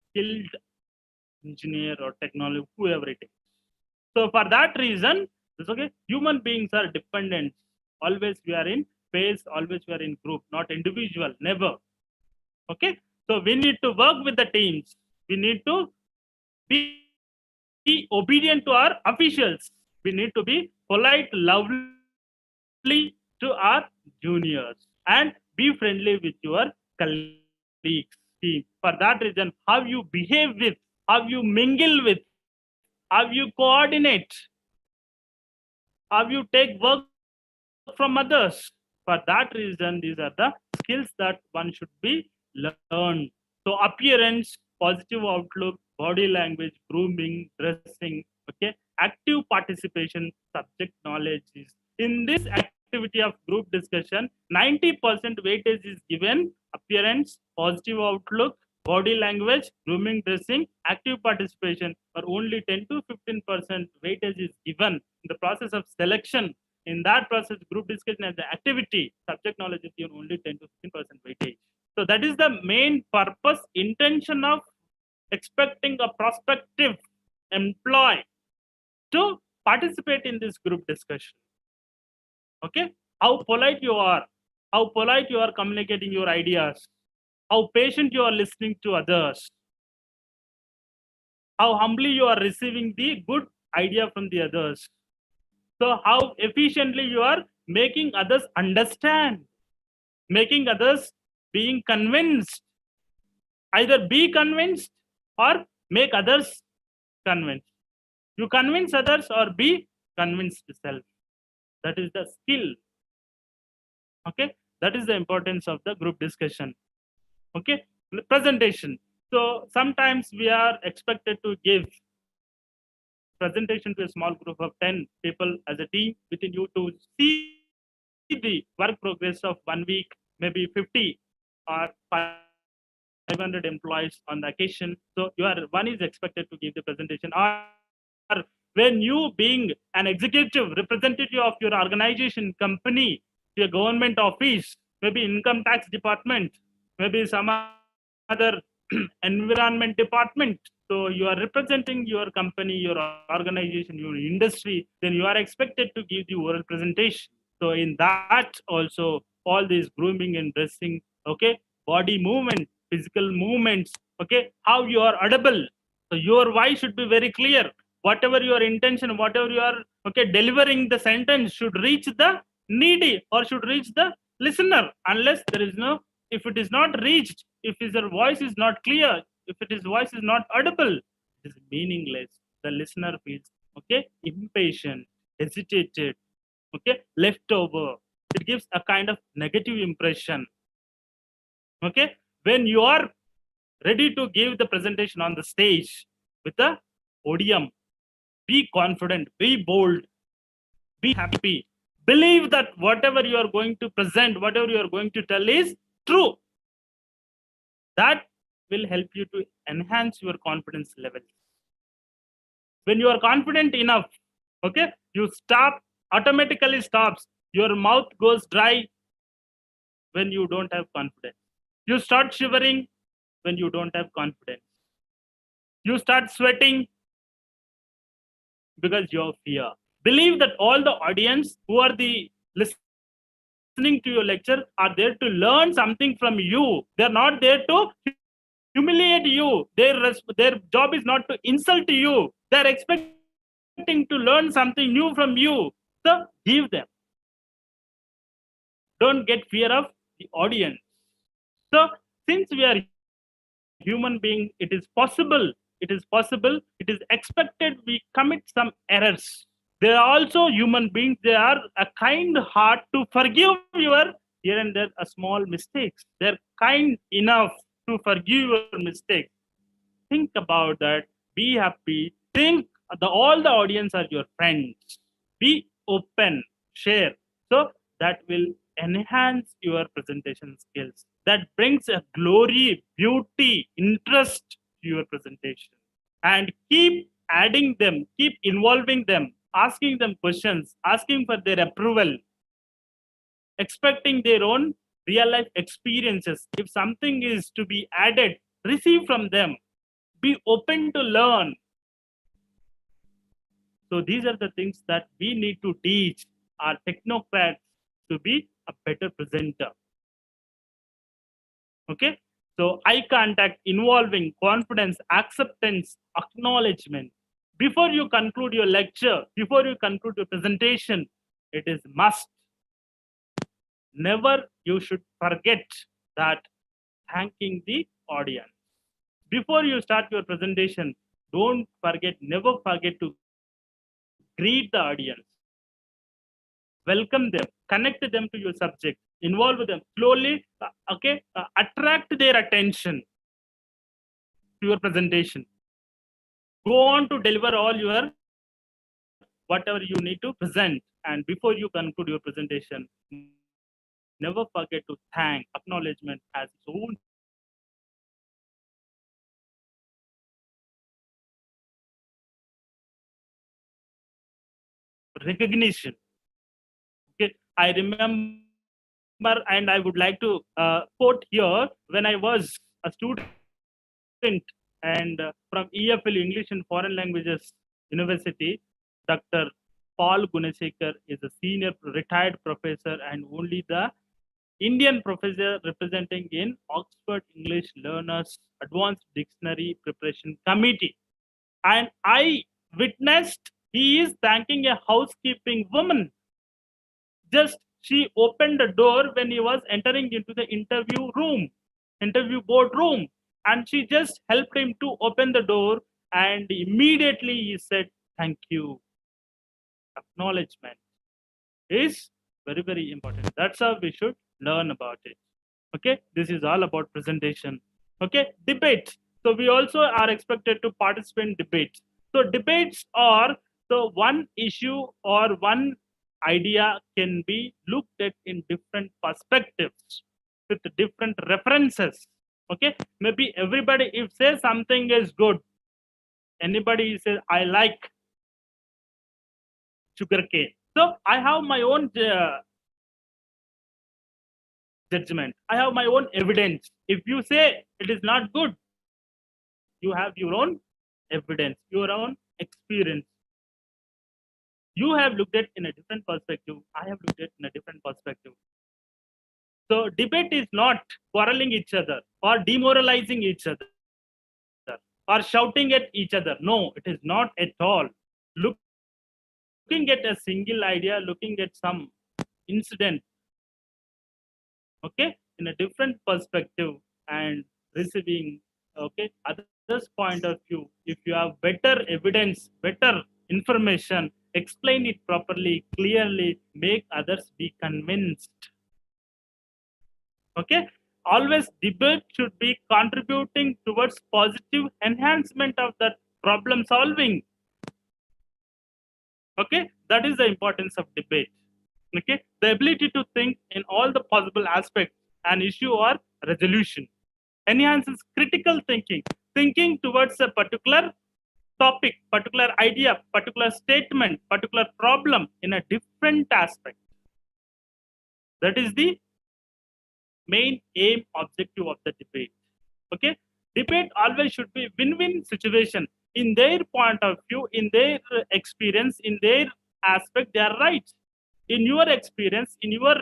skilled engineer or technology, whoever it is. So for that reason, it's okay. Human beings are dependent. Always we are in phase, always we are in group, not individual, never. Okay. So we need to work with the teams. We need to be obedient to our officials. We need to be polite, lovely to our juniors, and be friendly with your colleagues, team. For that reason, how you behave with, how you mingle with, how you coordinate, how you take work from others. For that reason, these are the skills that one should be learned. So appearance, positive outlook, body language, grooming, dressing, okay, active participation, subject knowledge is in this activity of group discussion. 90% weightage is given appearance, positive outlook, body language, grooming, dressing, active participation, or only 10 to 15% weightage is given in the process of selection. In that process, group discussion as an activity, subject knowledge is given only 10 to 15% weightage. So that is the main purpose, intention of expecting a prospective employee to participate in this group discussion. Okay, how polite you are, how polite you are communicating your ideas, how patient you are listening to others, how humbly you are receiving the good idea from the others. So how efficiently you are making others understand, making others being convinced, either be convinced or make others convinced. You convince others or be convinced yourself. That is the skill. Okay, that is the importance of the group discussion. Okay, presentation. So sometimes we are expected to give presentation to a small group of 10 people as a team within you to see the work progress of 1 week, maybe 50 or 5 500 employees on the occasion. So one is expected to give the presentation. Or when you being an executive representative of your organization, company, your government office, maybe income tax department, maybe some other environment department. So you are representing your company, your organization, your industry, then you are expected to give the oral presentation. So in that also, all these grooming and dressing, okay, body movement, physical movements, okay, how you are audible. So your voice should be very clear. Whatever your intention, whatever you are, okay, delivering the sentence should reach the needy or should reach the listener. Unless there is no, if it is not reached, if his voice is not clear, if his voice is not audible, it is meaningless. The listener feels, okay, impatient, hesitated, okay, left over. It gives a kind of negative impression. Okay, when you are ready to give the presentation on the stage with the podium, be confident, be bold, be happy, believe that whatever you are going to present, whatever you are going to tell is true. That will help you to enhance your confidence level. When you are confident enough, okay, you stop, automatically stops. Your mouth goes dry when you don't have confidence. You start shivering when you don't have confidence. You start sweating because you have fear. Believe that all the audience who are the listening to your lecture are there to learn something from you. They're not there to humiliate you. Their job is not to insult you. They're expecting to learn something new from you. So give them. Don't get fear of the audience. So since we are human being, it is possible, it is expected we commit some errors. They are also human beings. They are a kind heart to forgive your here and there a small mistakes. They're kind enough to forgive your mistakes. Think about that. Be happy. Think all the audience are your friends. Be open. Share. So that will enhance your presentation skills. That brings a glory, beauty, interest to your presentation. And keep adding them, keep involving them, asking them questions, asking for their approval, expecting their own real life experiences. If something is to be added, receive from them. Be open to learn. So these are the things that we need to teach our technocrats to be a better presenter. Okay. So eye contact, involving, confidence, acceptance, acknowledgement. Before you conclude your lecture, before you conclude your presentation, it is must. Never you should forget that thanking the audience. Before you start your presentation, don't forget, never forget to greet the audience. Welcome them, connect them to your subject, involve them slowly, attract their attention to your presentation. Go on to deliver all your whatever you need to present. And before you conclude your presentation, never forget to thank. Acknowledgement has its own recognition. Okay, I remember, and I would like to quote here when I was a student and from EFL English and Foreign Languages University, Dr. Paul Gunasekar is a senior retired professor and only the Indian professor representing in Oxford English Learners Advanced Dictionary Preparation Committee. And I witnessed he is thanking a housekeeping woman. Just she opened the door when he was entering into the interview board room, and she just helped him to open the door, and immediately he said, "Thank you." Acknowledgement is very, very important. That's how we should learn about it. Okay, this is all about presentation. Okay, debates. So we also are expected to participate in debates. So debates are so one issue or one idea can be looked at in different perspectives with different references. Okay, maybe everybody if say something is good, anybody says I like sugarcane. So I have my own judgment. I have my own evidence. If you say it is not good, you have your own evidence, your own experience. You have looked at in a different perspective. I have looked at in a different perspective. So debate is not quarreling each other or demoralizing each other or shouting at each other. No, it is not at all. Looking at a single idea, looking at some incident, okay, in a different perspective and receiving, okay, others' point of view. If you have better evidence, better information, explain it properly, clearly, make others be convinced. Okay, always debate should be contributing towards positive enhancement of that problem solving. Okay, that is the importance of debate. Okay, the ability to think in all the possible aspects an issue or resolution enhances critical thinking, thinking towards a particular topic, particular idea, particular statement, particular problem in a different aspect. That is the main aim objective of the debate. Okay, debate always should be win-win situation. In their point of view, in their experience, in their aspect, they are right. In your experience, in your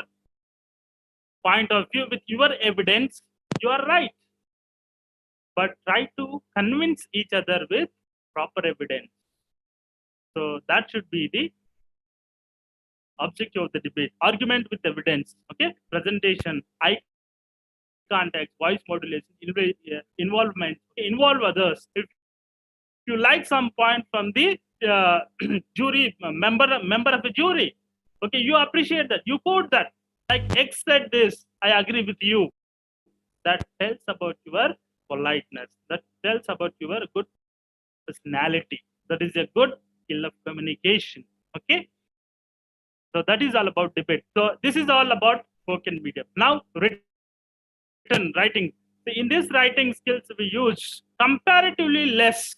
point of view, with your evidence, you are right. But try to convince each other with proper evidence. So that should be the objective of the debate. Argument with evidence. Okay, presentation, eye contact, voice modulation, involvement, involve others. If you like some point from the jury member of the jury, okay, you appreciate that, you quote that, like X said this, I agree with you. That tells about your politeness. That tells about your good personality. That is a good skill of communication. Okay, so that is all about debate. So this is all about spoken medium. Now written writing. So in this writing skills we use comparatively less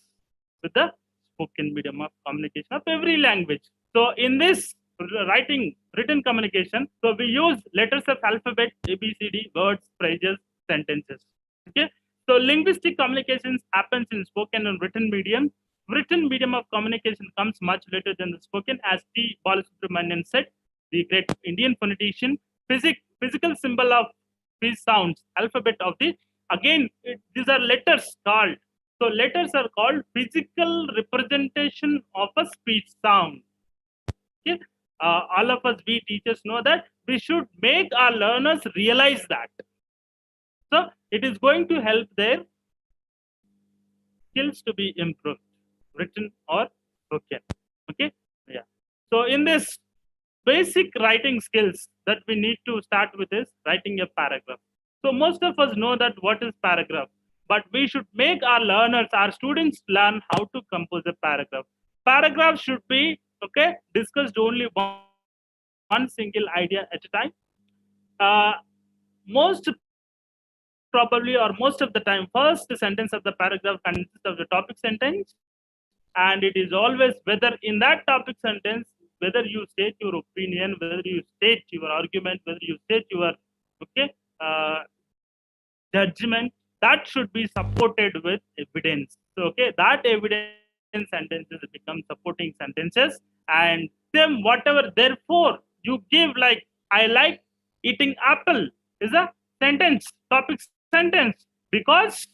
with the spoken medium of communication of every language. So in this written communication, so we use letters of alphabet, ABCD, words, phrases, sentences. Okay. So linguistic communications happens in spoken and written medium. Written medium of communication comes much later than the spoken, as T. Balasubramanian said, the great Indian phonetician. Physical symbol of these sounds, alphabet of the, again, these are letters called. So letters are called physical representation of a speech sound. Okay? All of us, we teachers know that we should make our learners realize that. So it is going to help their skills to be improved, written or spoken. Okay, yeah. So in this basic writing skills that we need to start with is writing a paragraph. So most of us know that what is paragraph, but we should make our learners, our students learn how to compose a paragraph. Paragraph should be, okay, discussed only one single idea at a time. Most probably or most of the time, first sentence of the paragraph consists of the topic sentence, and it is always whether in that topic sentence, whether you state your opinion, whether you state your argument, whether you state your, okay, judgment, that should be supported with evidence. So okay, that evidence sentences become supporting sentences, and then whatever therefore you give, like I like eating apple is a sentence, topic sentence, because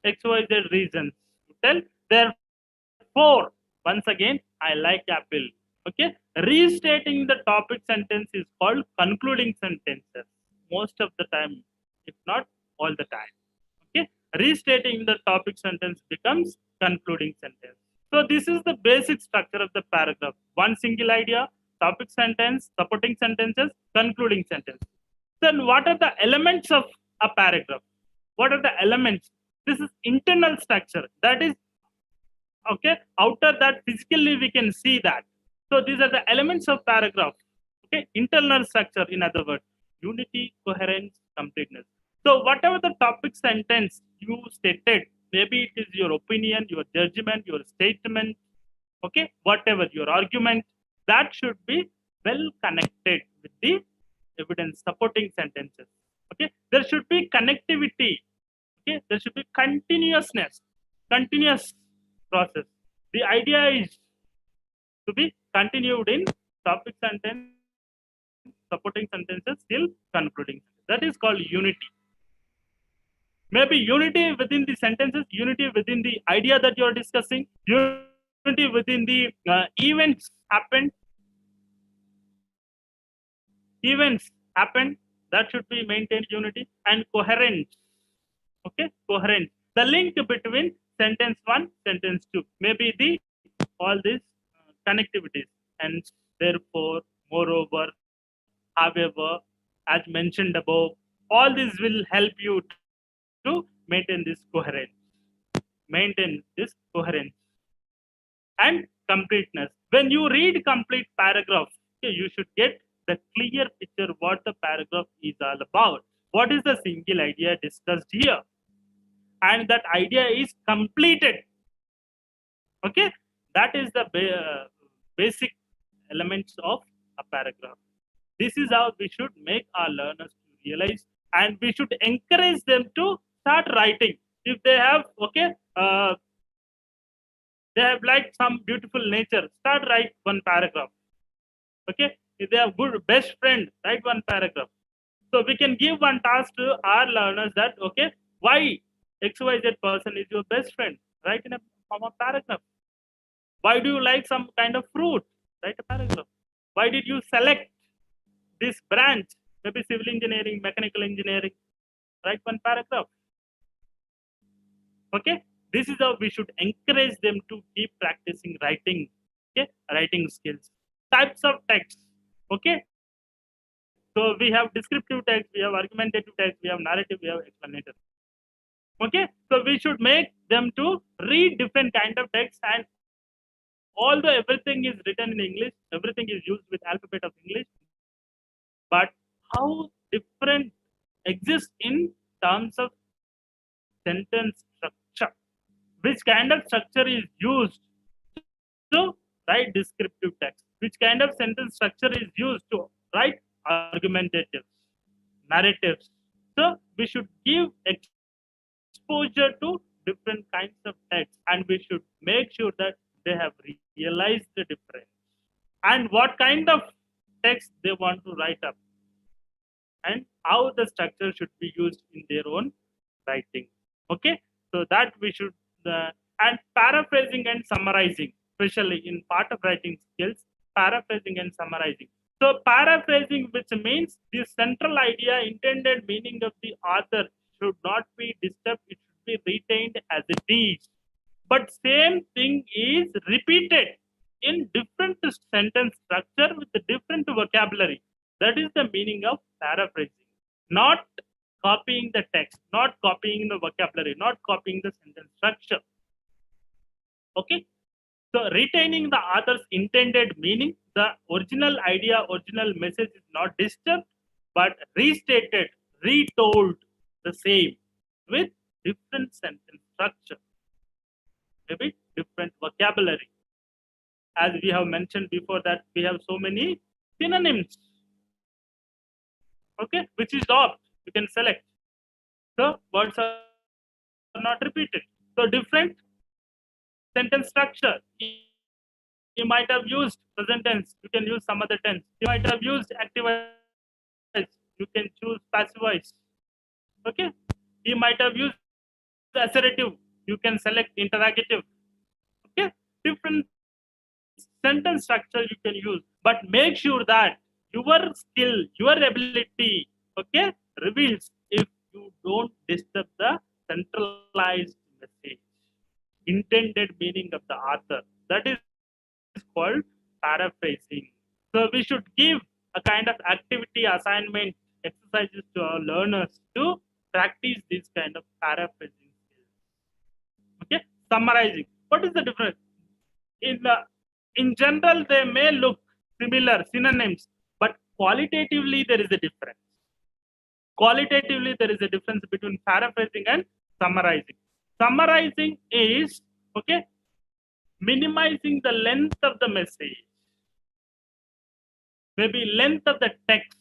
XYZ reasons. You tell therefore, once again, I like apple. Okay, restating the topic sentence is called concluding sentences. Most of the time, if not all the time. Okay, restating the topic sentence becomes concluding sentence. So this is the basic structure of the paragraph. One single idea, topic sentence, supporting sentences, concluding sentence. Then what are the elements of a paragraph? What are the elements? This is internal structure. That is, okay, outer that physically we can see that. So these are the elements of paragraph. Okay, internal structure, in other words, unity, coherence, completeness. So whatever the topic sentence you stated, maybe it is your opinion, your judgment, your statement, okay, whatever your argument, that should be well connected with the evidence supporting sentences. Okay, there should be connectivity. Okay, there should be continuousness, continuous process. The idea is to be continued in topic sentence, supporting sentences till concluding. That is called unity. Maybe unity within the sentences, unity within the idea that you are discussing, unity within the events happened, that should be maintained unity, and coherence. Okay, coherence. The link between sentence 1, sentence 2, maybe the all these connectivities, and therefore, moreover, however, as mentioned above, all this will help you to maintain this coherence. Maintain this coherence and completeness. When you read complete paragraph, okay, you should get the clear picture what the paragraph is all about. What is the single idea discussed here? And that idea is completed. Okay, that is the basic elements of a paragraph. This is how we should make our learners to realize, and we should encourage them to start writing. If they have, okay, they have like some beautiful nature, start write one paragraph. Okay, if they have good best friend, write one paragraph. So we can give one task to our learners that, okay, why XYZ person is your best friend? Write in a form of paragraph. Why do you like some kind of fruit? Write a paragraph. Why did you select this branch? Maybe civil engineering, mechanical engineering. Write one paragraph. Okay, this is how we should encourage them to keep practicing writing. Okay, writing skills. Types of text. Okay, so we have descriptive text, we have argumentative text, we have narrative, we have explanatory. Okay, so we should make them to read different kind of text, and although everything is written in English, everything is used with alphabet of English, but how different exists in terms of sentence structure. Which kind of structure is used to write descriptive text? Which kind of sentence structure is used to write argumentative, narratives? So we should give exposure to different kinds of text, and we should make sure that they have realized the difference and what kind of text they want to write up, and how the structure should be used in their own writing. Okay, so that we should and paraphrasing and summarizing, especially in part of writing skills, paraphrasing and summarizing. So paraphrasing, which means the central idea, intended meaning of the author should not be disturbed, it should be retained as it is, but same thing is repeated in different sentence structure with a different vocabulary. That is the meaning of paraphrasing. Not copying the text, not copying the vocabulary, not copying the sentence structure. Okay, so retaining the author's intended meaning, the original idea, original message is not disturbed, but restated, retold the same with different sentence structure, maybe different vocabulary. As we have mentioned before, that we have so many synonyms. Okay, which is opt, you can select. So words are not repeated. So different sentence structure. You might have used present tense, you can use some other tense. You might have used active voice, you can choose passive voice. Okay, you might have used assertive, you can select interrogative. Okay, different sentence structure you can use, but make sure that your skill, your ability, okay, reveals if you don't disturb the centralized message, intended meaning of the author. That is called paraphrasing. So we should give a kind of activity assignment exercises to our learners to practice this kind of paraphrasing skills. Okay, summarizing. What is the difference? In general, they may look similar, synonyms, but qualitatively there is a difference. Qualitatively, there is a difference between paraphrasing and summarizing. Summarizing is, okay, minimizing the length of the message, maybe length of the text,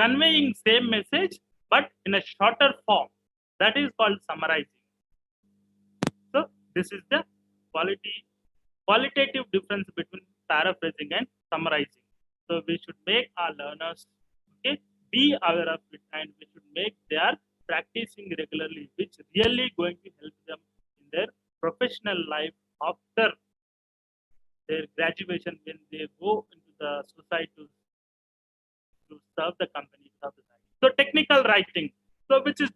conveying same message but in a shorter form. That is called summarizing. So this is the qualitative difference between paraphrasing and summarizing. So we should make our learners, okay, be aware of it, and we should make they are practicing regularly, which really going to help them in their professional life after their graduation, when they go into the society to serve the company, serve the society. So technical writing, so which is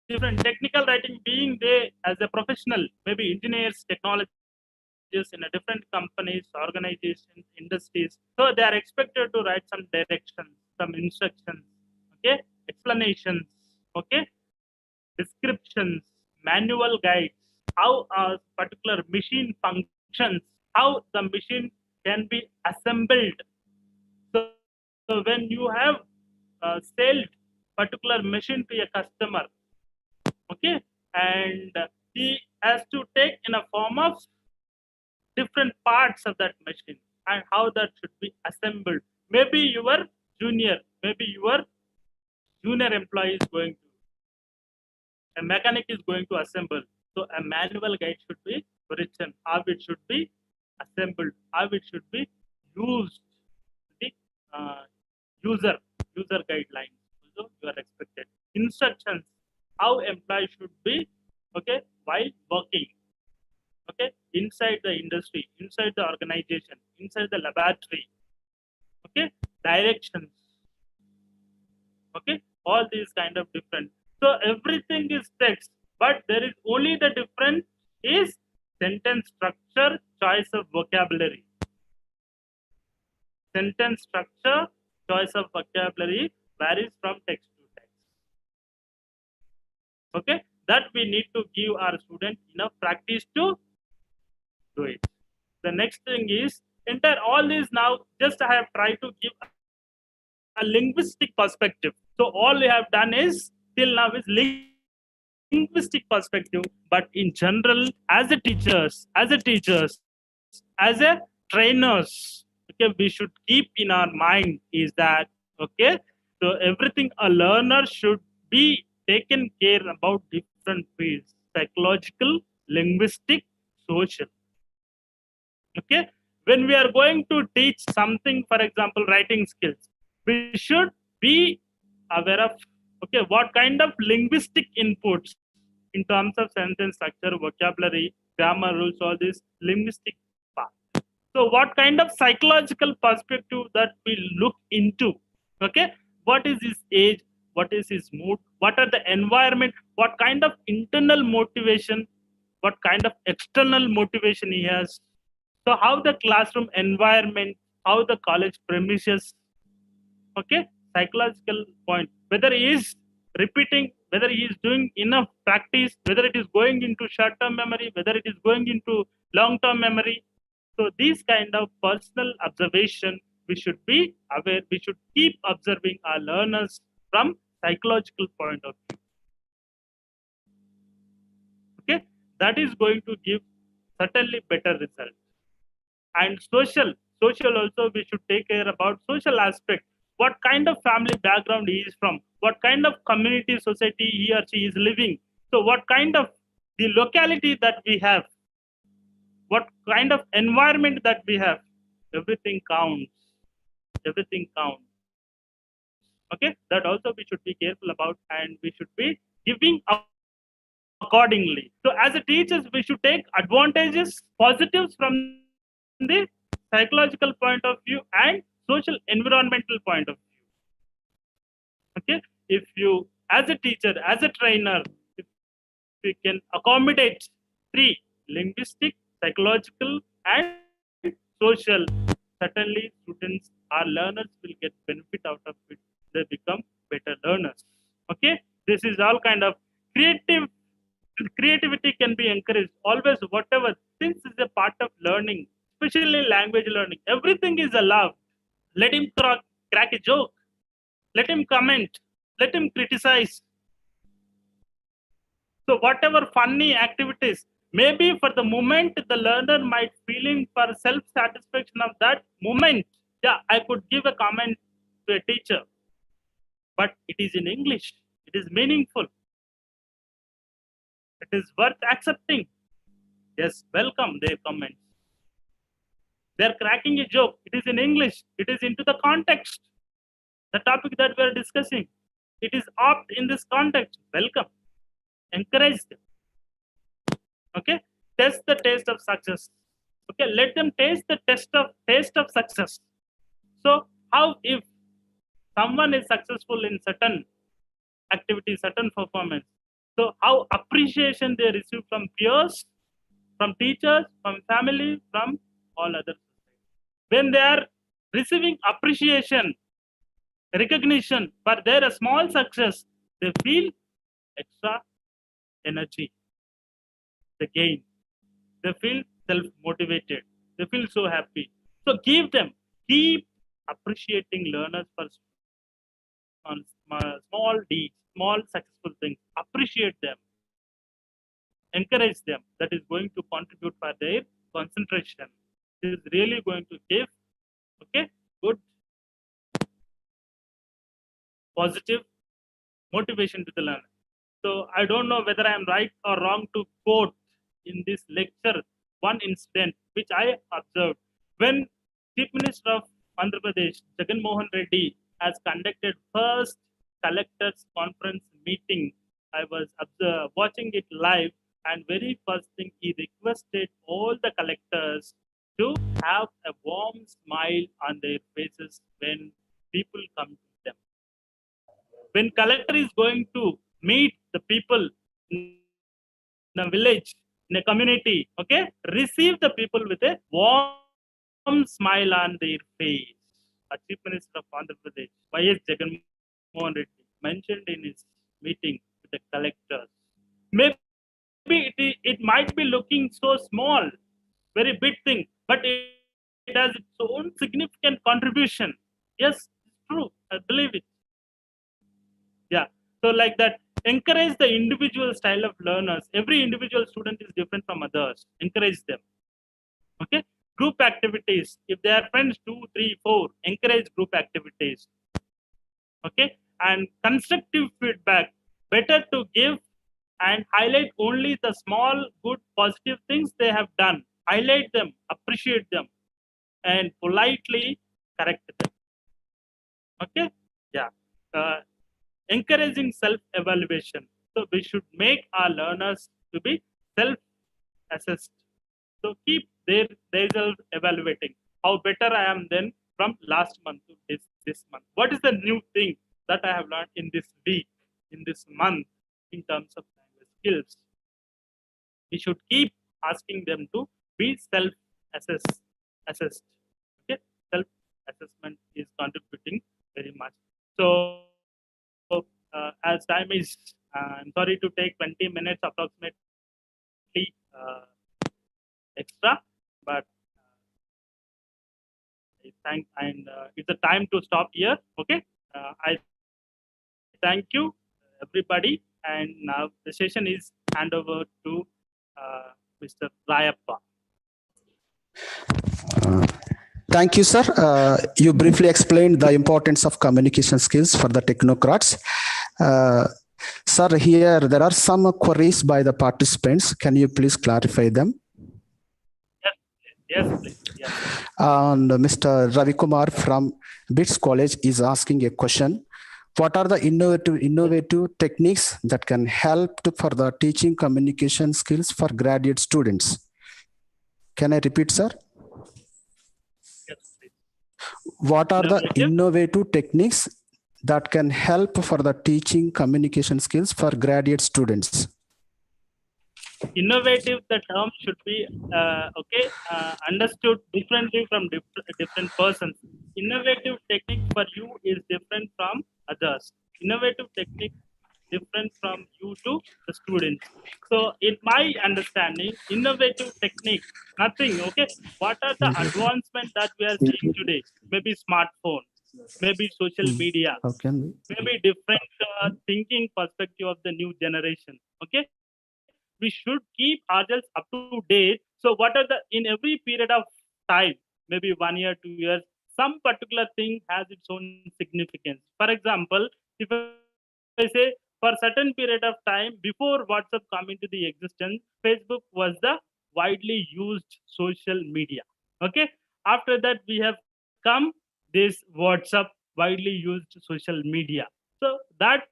different. Technical writing being they as a professional, maybe engineers, technologists in a different companies, organizations, industries. So they are expected to write some directions, some instructions, okay, explanations, okay, descriptions, manual guides, how a particular machine functions, how the machine can be assembled. So when you have sold particular machine to a customer, okay, and he has to take in a form of different parts of that machine and how that should be assembled. Maybe your junior, maybe your junior employee is going to, a mechanic is going to assemble. So a manual guide should be written, how it should be assembled, how it should be used. The uh, user guidelines. So you are expected. Instructions, how employee should be, okay, while working, okay, inside the industry, inside the organization, inside the laboratory, okay, directions, okay, all these kind of different. So everything is text, but there is only the difference is sentence structure, choice of vocabulary. Sentence structure, choice of vocabulary varies from text to text. Okay, that we need to give our students enough practice to do it. The next thing is entire all these now just I have tried to give a linguistic perspective. So all we have done is till now is linguistic perspective, but in general, as a trainers, okay, we should keep in our mind is that okay, so everything a learner should be taken care about different fields: psychological, linguistic, social. Okay, when we are going to teach something, for example, writing skills, we should be aware of okay what kind of linguistic inputs in terms of sentence structure, vocabulary, grammar rules, all this linguistic part. So what kind of psychological perspective that we look into, okay, what is his age, what is his mood, what are the environment, what kind of internal motivation, what kind of external motivation he has. So how the classroom environment, how the college premises, okay, psychological point, whether he is repeating, whether he is doing enough practice, whether it is going into short-term memory, whether it is going into long-term memory. So these kind of personal observation, we should be aware, we should keep observing our learners from psychological point of view. Okay, that is going to give certainly better result. And social also we should take care about social aspect, what kind of family background he is from, what kind of community society he or she is living, so what kind of the locality that we have, what kind of environment that we have, everything counts, everything counts. Okay, that also we should be careful about, and we should be giving accordingly. So as a teachers, we should take advantages, positives from the psychological point of view and social environmental point of view. Okay, if you as a teacher, as a trainer, if we can accommodate three: linguistic, psychological, and social, certainly students, our learners will get benefit out of it. They become better learners. Okay, this is all kind of creativity can be encouraged always, whatever, since is a part of learning, especially language learning, everything is allowed. Let him crack a joke, let him comment, let him criticize. So whatever funny activities, maybe for the moment the learner might feeling for self-satisfaction of that moment. Yeah, I could give a comment to a teacher, but it is in English. It is meaningful. It is worth accepting. Yes, welcome their comments. They're cracking a joke. It is in English. It is into the context. The topic that we are discussing. It is opt in this context. Welcome. Encourage them. Okay. Test the taste of success. Okay. Let them taste the taste of success. So how if someone is successful in certain activity, certain performance, so how appreciation they receive from peers, from teachers, from family, from all others. When they are receiving appreciation, recognition for their small success, they feel extra energy, they gain, they feel self-motivated, they feel so happy. So give them, keep appreciating learners for small deeds, small successful things, appreciate them, encourage them. That is going to contribute for their concentration. This is really going to give, okay, good, positive motivation to the learner. So I don't know whether I am right or wrong to quote in this lecture one incident which I observed when Chief Minister of Andhra Pradesh, Jagan Mohan Reddy, has conducted first collectors conference meeting. I was watching it live, and very first thing he requested all the collectors to have a warm smile on their faces when people come to them. When collector is going to meet the people in a village, in a community, okay, receive the people with a warm smile on their face. A Chief Minister of Andhra Pradesh, Y.S. Jagan Mohan Reddy, mentioned in his meeting with the collectors. Maybe it might be looking so small, very big thing, but it has its own significant contribution. Yes, it's true. I believe it. Yeah. So like that, encourage the individual style of learners. Every individual student is different from others. Encourage them. Okay. Group activities. If they are friends, 2, 3, 4, encourage group activities. Okay. And constructive feedback. Better to give and highlight only the small, good, positive things they have done. Highlight them, appreciate them, and politely correct them. Okay. Yeah. Encouraging self-evaluation. So we should make our learners to be self-assessed. So keep their self-evaluating. How better I am than from last month to this month. What is the new thing that I have learned in this week, in this month, in terms of language skills? We should keep asking them to be self-assessed. Okay, self-assessment is contributing very much. So as time is, I'm sorry to take 20 minutes approximately extra, but I thank, and it's the time to stop here. Okay, I thank you everybody, and now the session is hand over to Mr. Rayappa. Thank you, sir. You briefly explained the importance of communication skills for the technocrats. Sir, here there are some queries by the participants. Can you please clarify them? Yes, please. Yes. And Mr. Ravi Kumar from BITS College is asking a question. What are the innovative techniques that can help for the teaching communication skills for graduate students? Can I repeat, sir? Yes, please. What are the innovative techniques that can help for the teaching communication skills for graduate students? Innovative, the term should be understood differently from different persons. Innovative technique for you is different from others. Innovative technique different from you to the students. So in my understanding, innovative technique, nothing, okay? What are the advancements that we are seeing today? Maybe smartphone, maybe social media, How can we? maybe different thinking perspective of the new generation. Okay, we should keep ourselves up to date. So what are the, in every period of time, maybe 1 year, 2 years, some particular thing has its own significance. For example, if I say for certain period of time before WhatsApp come into the existence, Facebook was the widely used social media. Okay, after that we have come this WhatsApp, widely used social media. So that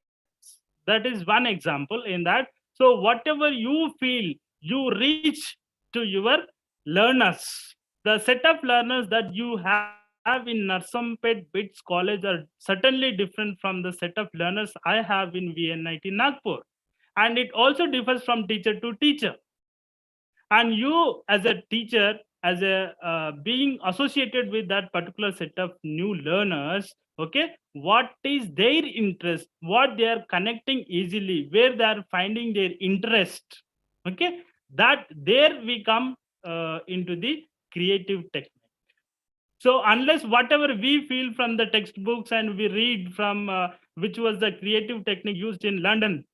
is one example in that. So whatever you feel, you reach to your learners. The set of learners that you have in Narsampet BITS College are certainly different from the set of learners I have in VNIT Nagpur. And it also differs from teacher to teacher. And you as a teacher, as a being associated with that particular set of new learners, okay, what is their interest, what they are connecting easily, where they are finding their interest, okay, that there we come into the creative technique. So unless whatever we feel from the textbooks and we read from which was the creative technique used in London,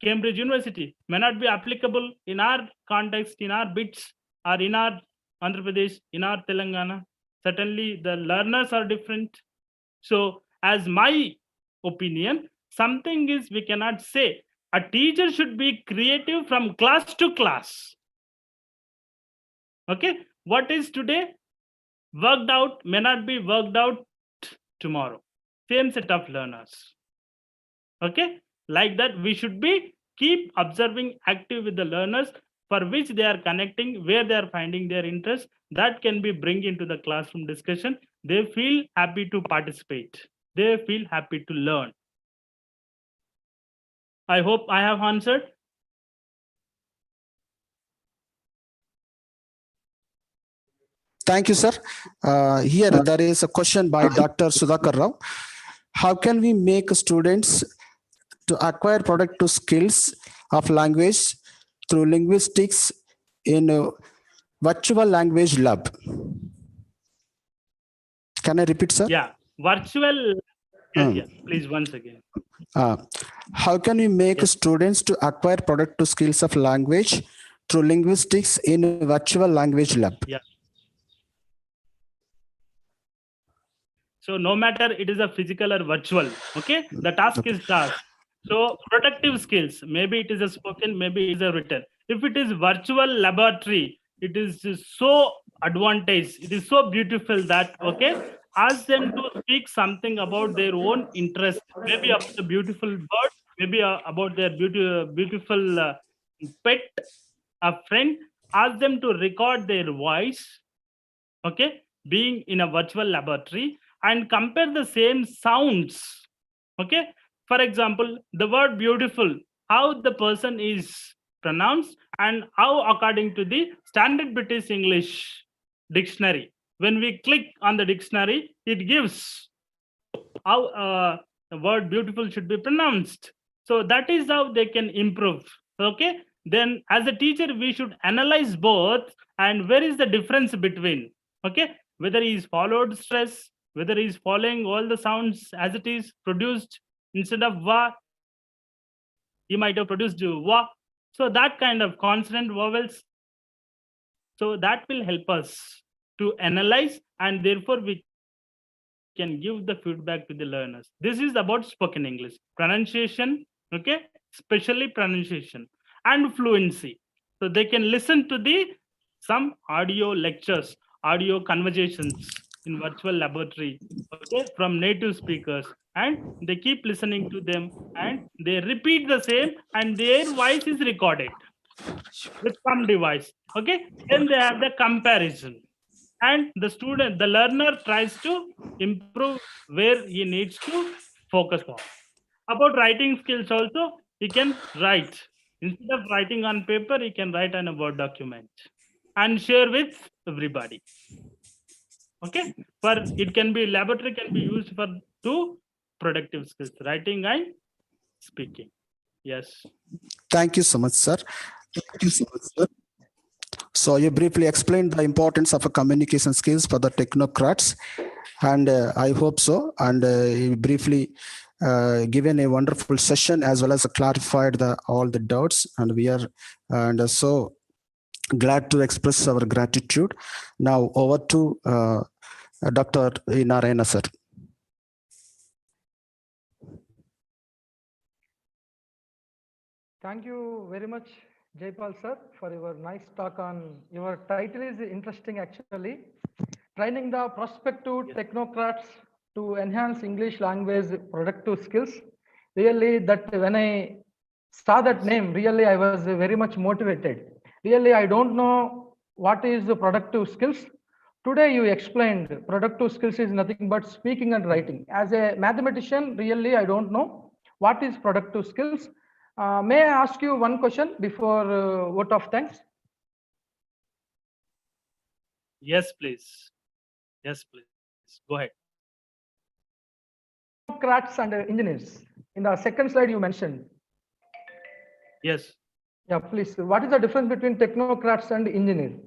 Cambridge University, may not be applicable in our context, in our bits, or in our Andhra Pradesh, in our Telangana. Certainly the learners are different. So as my opinion, something is we cannot say a teacher should be creative from class to class. Okay, what is today worked out may not be worked out tomorrow. Same set of learners. Okay, like that we should be keep observing, active with the learners for which they are connecting, where they are finding their interest. That can be bring into the classroom discussion. They feel happy to participate. They feel happy to learn. I hope I have answered. Thank you, sir. Here there is a question by Dr. Sudhakar Rao. How can we make students to acquire productive skills of language through linguistics in a virtual language lab? Can I repeat, sir? Yeah, virtual. Yes, please once again. How can we make students to acquire productive skills of language through linguistics in a virtual language lab? Yeah. So no matter it is a physical or virtual, okay, the task is task. So productive skills, maybe it is a spoken, maybe it is a written. If it is virtual laboratory, it is so advantage. It is so beautiful that, okay, ask them to speak something about their own interest, maybe about the beautiful bird, maybe about their beautiful pet, a friend. Ask them to record their voice, okay, being in a virtual laboratory, and compare the same sounds. Okay, for example, the word beautiful, how the person is pronounced, and how according to the standard British English dictionary, when we click on the dictionary, it gives how the word beautiful should be pronounced. So that is how they can improve. Okay, then as a teacher we should analyze both, and where is the difference between, okay, whether he is followed stress, whether he is following all the sounds as it is produced. Instead of wa, he might have produced wa. So that kind of consonant vowels. So that will help us to analyze, and therefore we can give the feedback to the learners. This is about spoken English. Pronunciation, okay, especially pronunciation and fluency. So they can listen to the some audio lectures, audio conversations in virtual laboratory, okay, from native speakers, and they keep listening to them and they repeat the same, and their voice is recorded with some device. Okay, then they have the comparison, and the student, the learner tries to improve where he needs to focus on. About writing skills also, he can write. Instead of writing on paper, he can write on a Word document and share with everybody. Okay, for it can be laboratory can be used for two productive skills, writing and speaking. Yes. Thank you so much, sir. Thank you so much, sir. So you briefly explained the importance of a communication skills for the technocrats, and I hope so. And you briefly given a wonderful session as well as clarified all the doubts, and we are so glad to express our gratitude. Now over to Dr. Narayana sir. Thank you very much, Jaipal sir, for your nice talk on your title is interesting actually. Training the prospective technocrats to enhance English language productive skills. Really, that when I saw that name, really I was very much motivated. Really, I don't know what is the productive skills. Today you explained productive skills is nothing but speaking and writing. As a mathematician, really I don't know what is productive skills. May I ask you one question before vote of thanks? Yes, please. Yes, please. Go ahead. Technocrats and engineers. In the second slide you mentioned. Yes. Yeah, please. What is the difference between technocrats and engineers?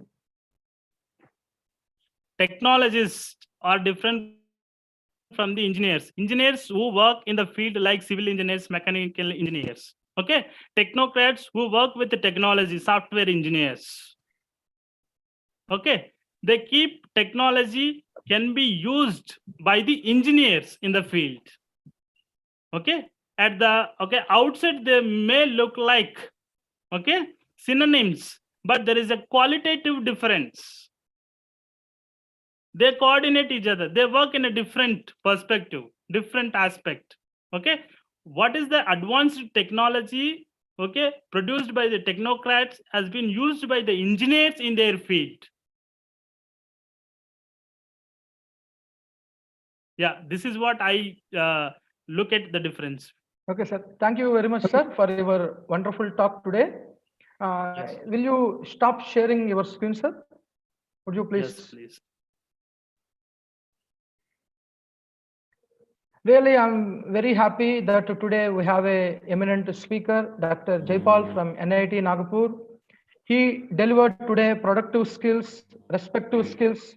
Technologists are different from the engineers. Engineers who work in the field like civil engineers, mechanical engineers. Okay. Technocrats who work with the technology, software engineers. Okay. They keep technology can be used by the engineers in the field. Okay. At the outside they may look like synonyms, but there is a qualitative difference. They coordinate each other. They work in a different perspective, different aspect. Okay. What is the advanced technology produced by the technocrats has been used by the engineers in their field. Yeah, this is what I look at the difference. Okay, sir. Thank you very much, sir, for your wonderful talk today. Yes. Will you stop sharing your screen, sir? Would you please? Yes, please. Really, I'm very happy that today we have a eminent speaker, Dr. Jaipal from NIT Nagpur. He delivered today productive skills, respective skills,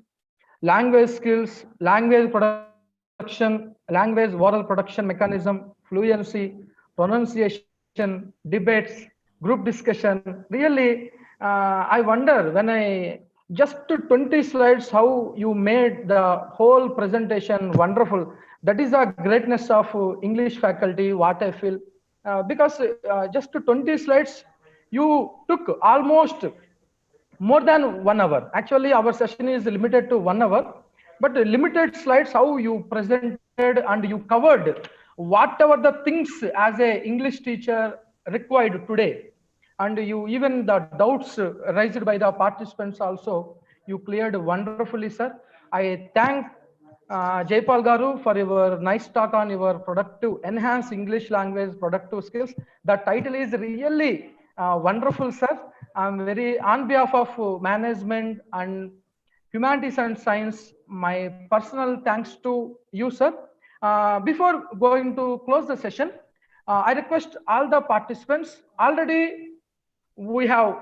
language production, language oral production mechanism, fluency, pronunciation, debates, group discussion. Really, I wonder when I just 20 slides how you made the whole presentation wonderful. That is the greatness of English faculty, what I feel. Because just 20 slides, you took almost more than 1 hour. Actually, our session is limited to 1 hour, but limited slides, how you presented and you covered whatever the things as a English teacher required today. And you even the doubts raised by the participants also, you cleared wonderfully, sir. I thank Jaipal Garu for your nice talk on your productive, enhance English language productive skills. The title is really wonderful, sir. I'm very, on behalf of management and humanities and science, my personal thanks to you, sir. Before going to close the session, I request all the participants, already we have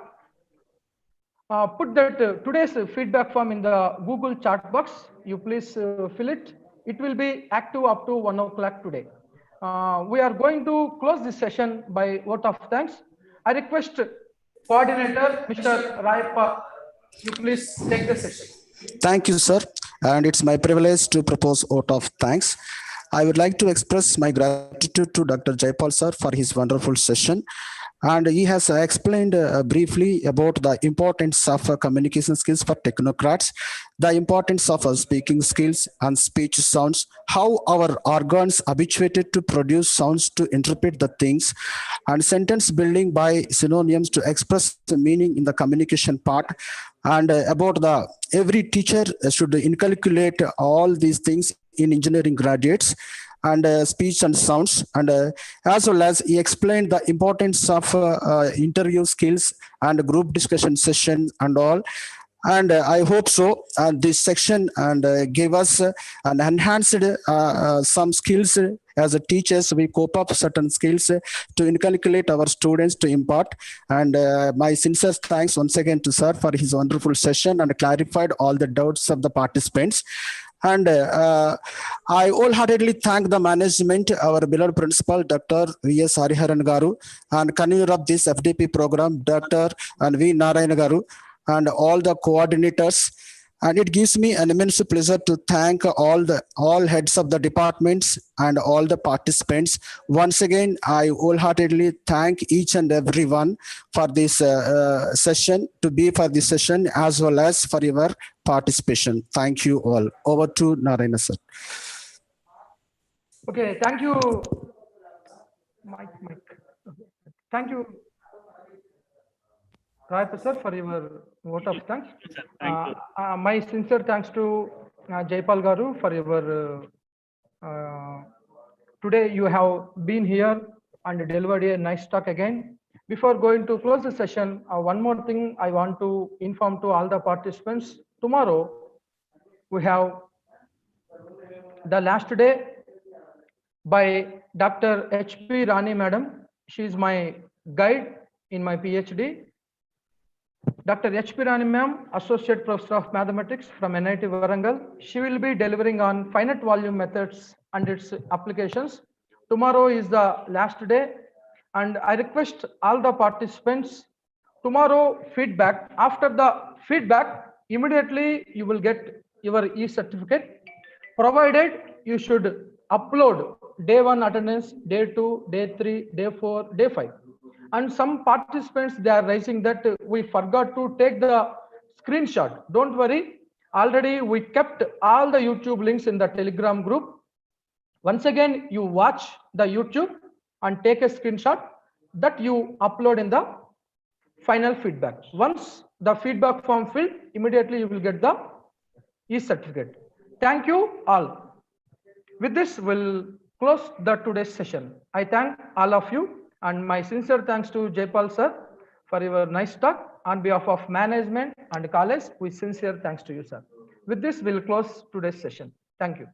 put that today's feedback form in the Google chat box. You please fill it. It will be active up to 1 o'clock today. We are going to close this session by vote of thanks. I request coordinator, Mr. Rayappa, you please take the session. Thank you, sir. And it's my privilege to propose vote of thanks. I would like to express my gratitude to Dr. Jaipal sir for his wonderful session. And he has explained briefly about the importance of communication skills for technocrats, the importance of speaking skills and speech sounds, how our organs habituated to produce sounds to interpret the things, and sentence building by synonyms to express the meaning in the communication part, and about the every teacher should inculcate all these things in engineering graduates, and speech and sounds, and as well as he explained the importance of interview skills and group discussion session and all. And I hope so. And this section and gave us an enhanced some skills as a teachers. We cope up certain skills to inculcate our students to impart. And my sincere thanks once again to sir for his wonderful session and clarified all the doubts of the participants. And I wholeheartedly thank the management, our beloved principal, Dr. V.S. Hariharan Garu, and convener of this FDP program, Dr. and V. Narayana Garu, and all the coordinators. And it gives me an immense pleasure to thank all heads of the departments and all the participants. Once again, I wholeheartedly thank each and everyone for this session, to be for this session, as well as for your participation. Thank you all. Over to Narayana sir. Okay, thank you. Mike. Thank you, Raipal sir, for your vote of thanks. Thank you. My sincere thanks to Jaipal Garu for your today you have been here and delivered a nice talk again. Before going to close the session, one more thing I want to inform to all the participants. Tomorrow we have the last day by Dr. H.P. Rani Madam. She is my guide in my PhD. Dr. H.P. Rani Ma'am, Associate Professor of Mathematics from NIT Warangal. She will be delivering on finite volume methods and its applications. Tomorrow is the last day, and I request all the participants, tomorrow feedback. After the feedback, immediately you will get your e-certificate, provided you should upload day 1 attendance, day 2, day 3, day 4, day 5. And some participants, they are raising that we forgot to take the screenshot. Don't worry, already we kept all the YouTube links in the Telegram group. Once again, you watch the YouTube and take a screenshot that you upload in the final feedback. Once the feedback form filled, immediately you will get the e-certificate. Thank you all. With this, we'll close the today's session. I thank all of you, and my sincere thanks to Jaipal sir for your nice talk. On behalf of management and college, we sincere thanks to you, sir. With this, we'll close today's session. Thank you.